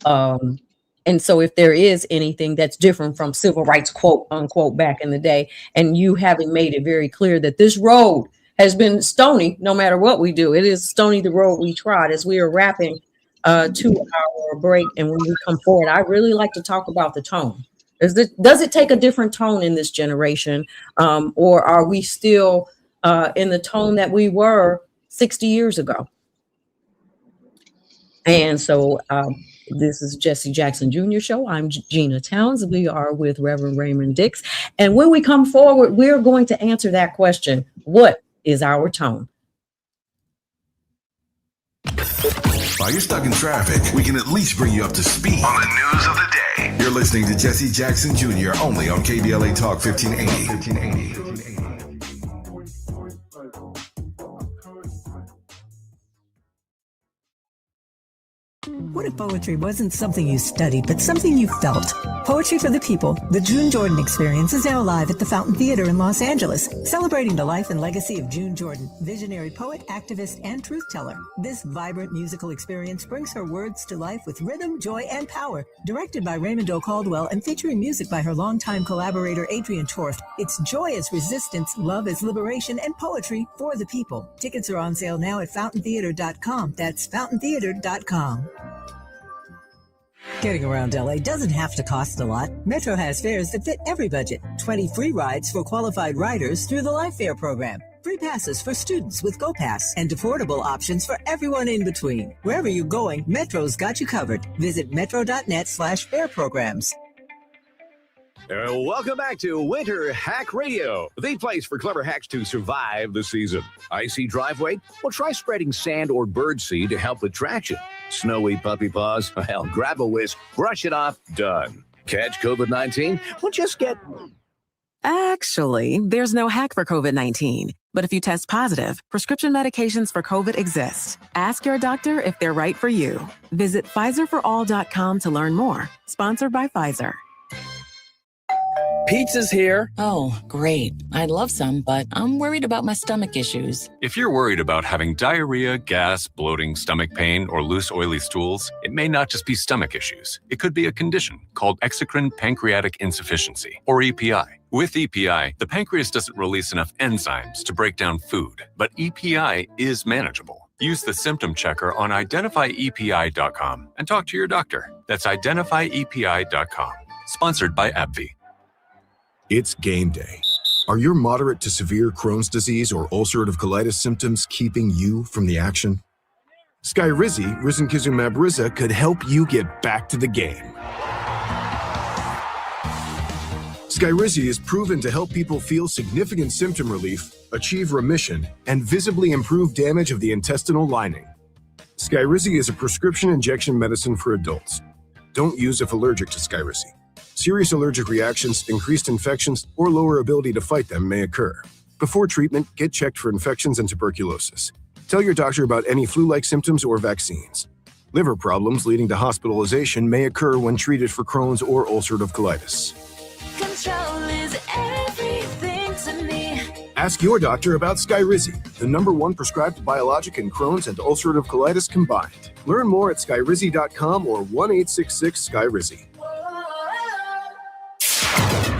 Speaker 4: And so if there is anything that's different from civil rights, quote unquote, back in the day, and you having made it very clear that this road has been stony, no matter what we do, it is stony the road we trod. As we are wrapping to our break, and when we come forward, I really like to talk about the tone. Does it take a different tone in this generation, or are we still in the tone that we were 60 years ago? And so this is Jesse Jackson Jr. Show. I'm Gina Towns. We are with Reverend Raymond Dix. And when we come forward, we're going to answer that question. What is our tone?
Speaker 3: While you're stuck in traffic, we can at least bring you up to speed on the news of the day. You're listening to Jesse Jackson Jr. only on KBLA Talk 1580.
Speaker 21: What if poetry wasn't something you studied, but something you felt? Poetry for the People, the June Jordan Experience, is now live at the Fountain Theater in Los Angeles, celebrating the life and legacy of June Jordan, visionary poet, activist, and truth teller. This vibrant musical experience brings her words to life with rhythm, joy, and power. Directed by Raymond O. Caldwell and featuring music by her longtime collaborator Adrian Torf, it's joy as resistance, love as liberation, and poetry for the people. Tickets are on sale now at fountaintheater.com. That's fountaintheater.com. Getting around LA doesn't have to cost a lot. Metro has fares that fit every budget. 20 free rides for qualified riders through the Life Fare program. Free passes for students with GoPass, and affordable options for everyone in between. Wherever you're going, Metro's got you covered. Visit metro.net/fare programs.
Speaker 2: Welcome back to Winter Hack Radio, the place for clever hacks to survive the season. Icy driveway? Well, try spreading sand or birdseed to help with traction. Snowy puppy paws? Well, grab a whisk, brush it off, done. Catch COVID-19? Well, just get...
Speaker 13: Actually, there's no hack for COVID-19. But if you test positive, prescription medications for COVID exist. Ask your doctor if they're right for you. Visit PfizerForAll.com to learn more. Sponsored by Pfizer.
Speaker 16: Pizza's here.
Speaker 24: Oh, great. I'd love some, but I'm worried about my stomach issues.
Speaker 25: If you're worried about having diarrhea, gas, bloating, stomach pain, or loose, oily stools, it may not just be stomach issues. It could be a condition called exocrine pancreatic insufficiency, or EPI. With EPI, the pancreas doesn't release enough enzymes to break down food, but EPI is manageable. Use the symptom checker on identifyepi.com and talk to your doctor. That's identifyepi.com. Sponsored by AbbVie.
Speaker 3: It's game day. Are your moderate to severe Crohn's disease or ulcerative colitis symptoms keeping you from the action? Skyrizi, risankizumab Riza, could help you get back to the game. Skyrizi is proven to help people feel significant symptom relief, achieve remission, and visibly improve damage of the intestinal lining. Skyrizi is a prescription injection medicine for adults. Don't use if allergic to Skyrizi. Serious allergic reactions, increased infections, or lower ability to fight them may occur. Before treatment, get checked for infections and tuberculosis. Tell your doctor about any flu-like symptoms or vaccines. Liver problems leading to hospitalization may occur when treated for Crohn's or ulcerative colitis.
Speaker 11: Control is everything to me.
Speaker 3: Ask your doctor about Skyrizi, the #1 prescribed biologic in Crohn's and ulcerative colitis combined. Learn more at skyrizi.com or 1-866-SKYRIZI.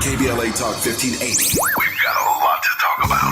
Speaker 3: KBLA Talk 1580. We've got a lot to talk about.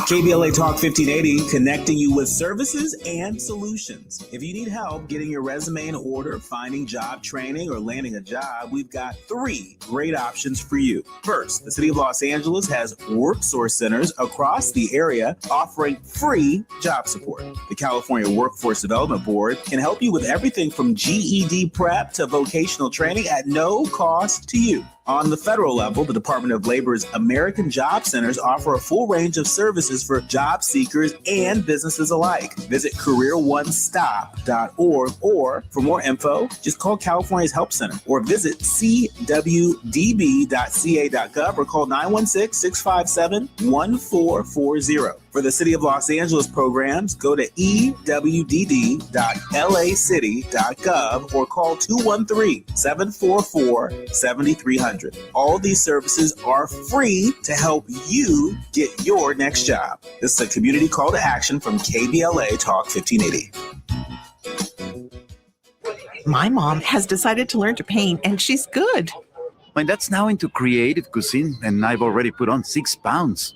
Speaker 5: KBLA Talk 1580, connecting you with services and solutions. If you need help getting your resume in order, finding job training, or landing a job, we've got 3 great options for you. First, the City of Los Angeles has WorkSource centers across the area offering free job support. The California Workforce Development Board can help you with everything from GED prep to vocational training at no cost to you. On the federal level, the Department of Labor's American Job Centers offer a full range of services for job seekers and businesses alike. Visit careeronestop.org, or for more info, just call California's Help Center or visit cwdb.ca.gov or call 916-657-1440. For the City of Los Angeles programs, go to ewdd.lacity.gov or call 213-744-7300. All these services are free to help you get your next job. This is a community call to action from KBLA Talk 1580.
Speaker 6: My mom has decided to learn to paint, and she's good.
Speaker 8: My dad's now into creative cuisine, and I've already put on 6 pounds.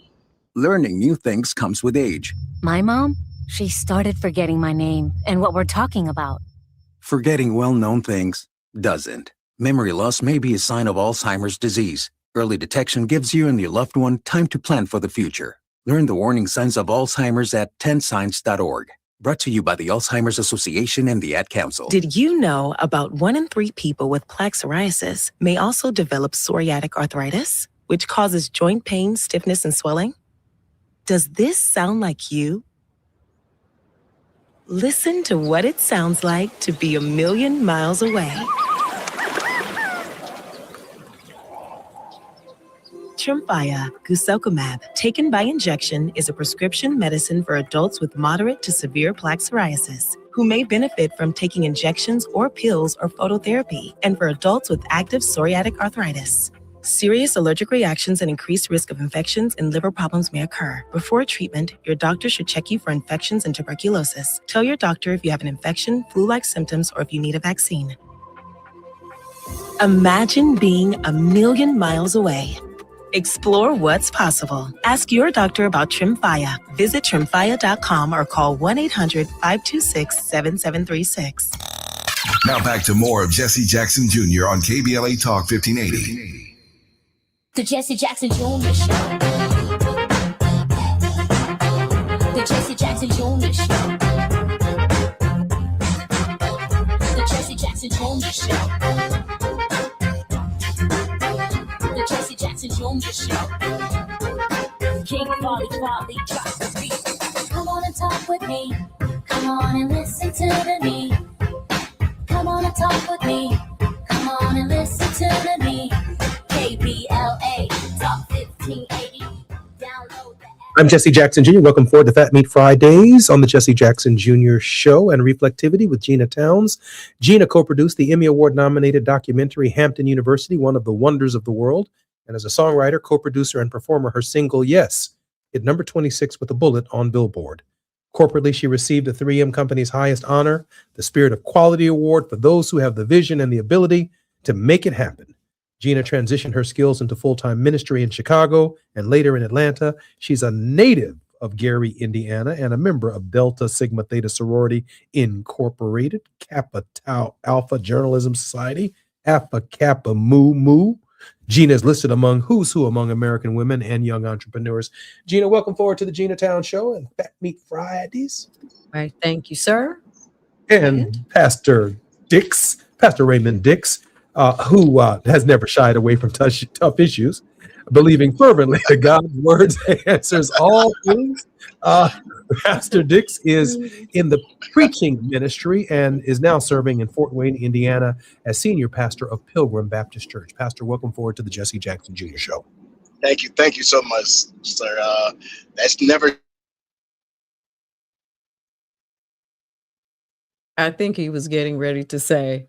Speaker 16: Learning new things comes with age.
Speaker 17: My mom, she started forgetting my name and what we're talking about.
Speaker 16: Forgetting well-known things doesn't. Memory loss may be a sign of Alzheimer's disease. Early detection gives you and your loved one time to plan for the future. Learn the warning signs of Alzheimer's at 10signs.org. Brought to you by the Alzheimer's Association and the Ad Council.
Speaker 7: Did you know about 1 in 3 people with plaque psoriasis may also develop psoriatic arthritis, which causes joint pain, stiffness, and swelling? Does this sound like you? Listen to what it sounds like to be a million miles away. Tremfya guselkumab, taken by injection, is a prescription medicine for adults with moderate to severe plaque psoriasis who may benefit from taking injections or pills or phototherapy, and for adults with active psoriatic arthritis. Serious allergic reactions and increased risk of infections and liver problems may occur. Before treatment, your doctor should check you for infections and tuberculosis. Tell your doctor if you have an infection, flu-like symptoms, or if you need a vaccine. Imagine being a million miles away. Explore what's possible. Ask your doctor about Tremfya. Visit tremfya.com or call 1-800-526-7736.
Speaker 3: Now back to more of Jesse Jackson Jr. on KBLA Talk 1580.
Speaker 11: The Jesse Jackson Jr. Show. The Jesse Jackson Jr. Show. The Jesse Jackson Jr. Show. The Jesse Jackson Jr. Show. King Folly, drop the beat. Come on and talk with me. Come on and listen to me. Come on and talk with me. Come on and listen to me. KBLA Talk 1580. Download the app.
Speaker 1: I'm Jesse Jackson Jr. Welcome forward to Fat Meat Fridays on the Jesse Jackson Jr. Show and Reflectivity with Gina Towns. Gina co-produced the Emmy Award-nominated documentary Hampton University, One of the Wonders of the World, and as a songwriter, co-producer, and performer, her single Yes hit number 26 with a bullet on Billboard. Corporately, she received the 3M Company's highest honor, the Spirit of Quality Award, for those who have the vision and the ability to make it happen. Gina transitioned her skills into full-time ministry in Chicago and later in Atlanta. She's a native of Gary, Indiana, and a member of Delta Sigma Theta Sorority Incorporated, Kappa Tau Alpha Journalism Society, Alpha Kappa Mu Mu. Gina is listed among who's who among American women and young entrepreneurs. Gina, welcome forward to the Gina Town Show and Fat Meat Fridays.
Speaker 4: All right, thank you, sir.
Speaker 1: And Pastor Raymond Dix, who has never shied away from tough issues, believing fervently that God's word answers all things. Pastor Dix is in the preaching ministry and is now serving in Fort Wayne, Indiana, as senior pastor of Pilgrim Baptist Church. Pastor, welcome forward to the Jesse Jackson Jr. Show.
Speaker 9: Thank you so much, sir. That's never.
Speaker 4: I think he was getting ready to say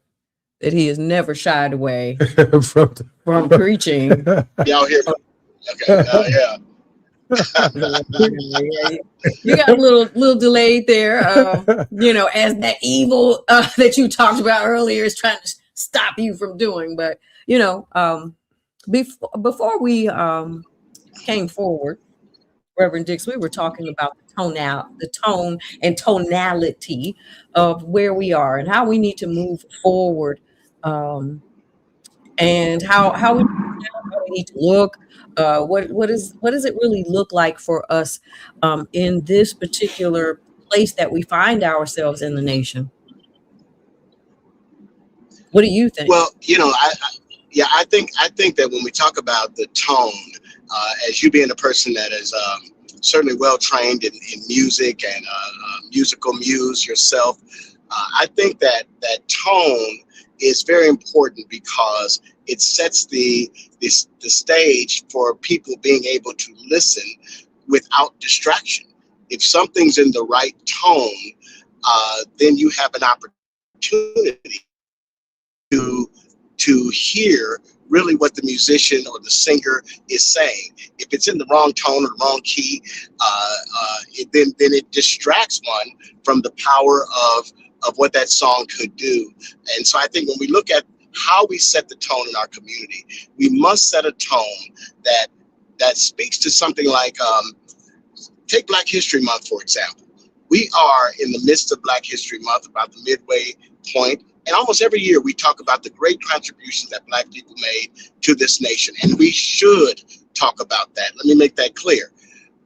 Speaker 4: that he has never shied away from preaching.
Speaker 9: Y'all hear me? Okay, yeah.
Speaker 4: You got a little delayed there, as that evil that you talked about earlier is trying to stop you from doing. But before we came forward, Reverend Dix, we were talking about the tone and tonality of where we are and how we need to move forward, and how we need to look. What does it really look like for us in this particular place that we find ourselves in the nation? What do you think?
Speaker 9: Well, I think that when we talk about the tone, as you being a person that is certainly well trained in music and musical muse yourself, I think that tone is very important because it sets the stage for people being able to listen without distraction. If something's in the right tone, then you have an opportunity to hear really what the musician or the singer is saying. If it's in the wrong tone or the wrong key, then it distracts one from the power of what that song could do. And so I think when we look at how we set the tone in our community, we must set a tone that speaks to something like, take Black History Month, for example. We are in the midst of Black History Month, about the midway point. And almost every year we talk about the great contributions that Black people made to this nation. And we should talk about that. Let me make that clear.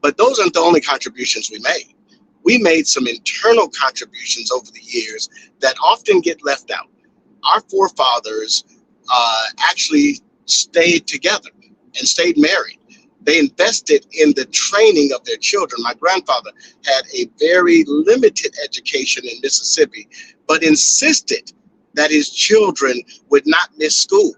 Speaker 9: But those aren't the only contributions we made. We made some internal contributions over the years that often get left out. Our forefathers actually stayed together and stayed married. They invested in the training of their children. My grandfather had a very limited education in Mississippi, but insisted that his children would not miss school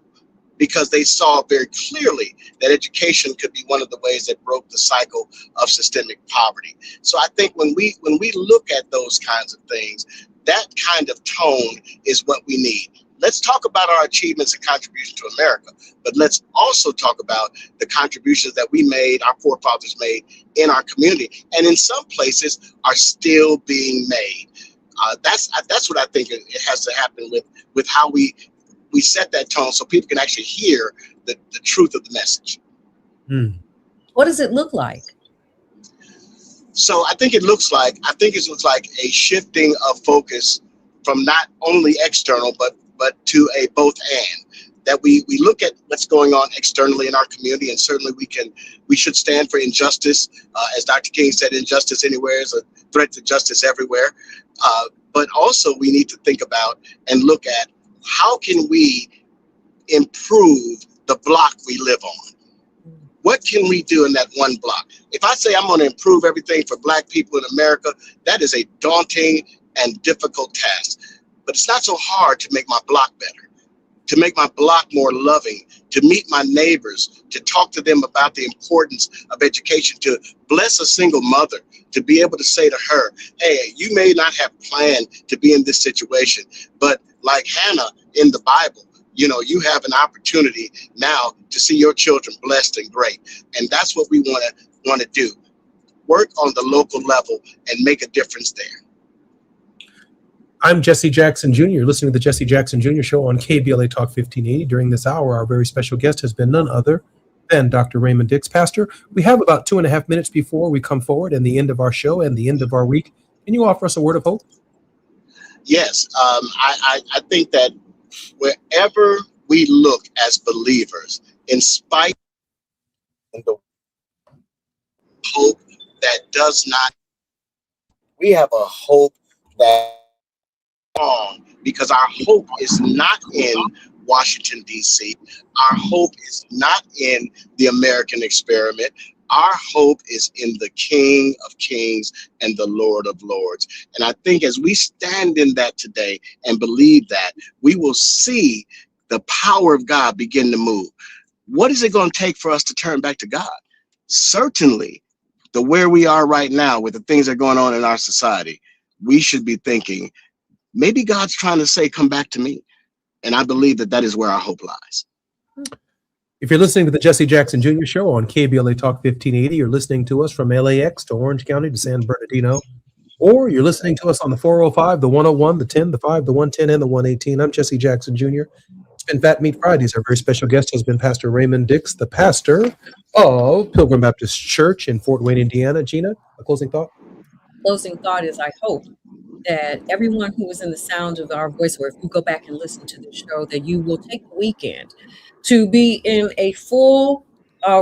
Speaker 9: because they saw very clearly that education could be one of the ways that broke the cycle of systemic poverty. So I think when we look at those kinds of things, that kind of tone is what we need. Let's talk about our achievements and contributions to America, but let's also talk about the contributions that we made, our forefathers made in our community, and in some places are still being made. That's what I think it has to happen with how we set that tone so people can actually hear the truth of the message.
Speaker 4: What does it look like?
Speaker 9: So I think it looks like a shifting of focus from not only external but to a both and. That we look at what's going on externally in our community, and certainly we should stand for injustice. As Dr. King said, injustice anywhere is a threat to justice everywhere. But also we need to think about and look at how can we improve the block we live on. What can we do in that one block? If I say I'm going to improve everything for Black people in America, that is a daunting and difficult task. But it's not so hard to make my block better, to make my block more loving, to meet my neighbors, to talk to them about the importance of education, to bless a single mother, to be able to say to her, hey, you may not have planned to be in this situation, but like Hannah in the Bible, you have an opportunity now to see your children blessed and great. And that's what we want to do. Work on the local level and make a difference there.
Speaker 1: I'm Jesse Jackson Jr. You're listening to the Jesse Jackson Jr. Show on KBLA Talk 1580. During this hour, our very special guest has been none other and Dr. Raymond Dix. Pastor, we have about 2.5 minutes before we come forward and the end of our show and the end of our week. Can you offer us a word of hope?
Speaker 9: Yes, I think that wherever we look as believers, in spite of the hope that does not, we have a hope that strong, because our hope is not in Washington, D.C. Our hope is not in the American experiment. Our hope is in the King of Kings and the Lord of Lords. And I think as we stand in that today and believe that, we will see the power of God begin to move. What is it going to take for us to turn back to God? Certainly, where we are right now with the things that are going on in our society, we should be thinking, maybe God's trying to say, come back to me. And I believe that is where our hope lies.
Speaker 1: If you're listening to the Jesse Jackson Jr. Show on KBLA Talk 1580, you're listening to us from LAX to Orange County to San Bernardino, or you're listening to us on the 405, the 101, the 10, the 5, the 110, and the 118. I'm Jesse Jackson Jr. It's been Fat Meat Fridays. Our very special guest has been Pastor Raymond Dix, the pastor of Pilgrim Baptist Church in Fort Wayne, Indiana. Gina, a closing thought?
Speaker 4: Closing thought is I hope that everyone who is in the sound of our voice, or if you go back and listen to the show, that you will take the weekend to be in a full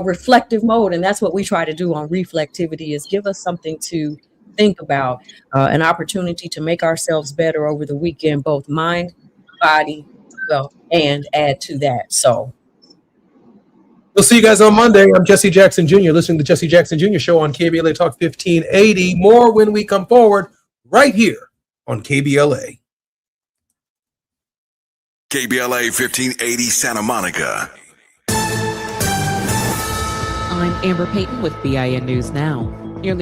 Speaker 4: reflective mode. And that's what we try to do on Reflectivity, is give us something to think about, an opportunity to make ourselves better over the weekend, both mind, body, and add to that. So
Speaker 1: we'll see you guys on Monday. I'm Jesse Jackson Jr., listening to the Jesse Jackson Jr. Show on KBLA Talk 1580. More when we come forward right here on KBLA.
Speaker 10: KBLA 1580 Santa Monica.
Speaker 12: I'm Amber Payton with BIN News Now.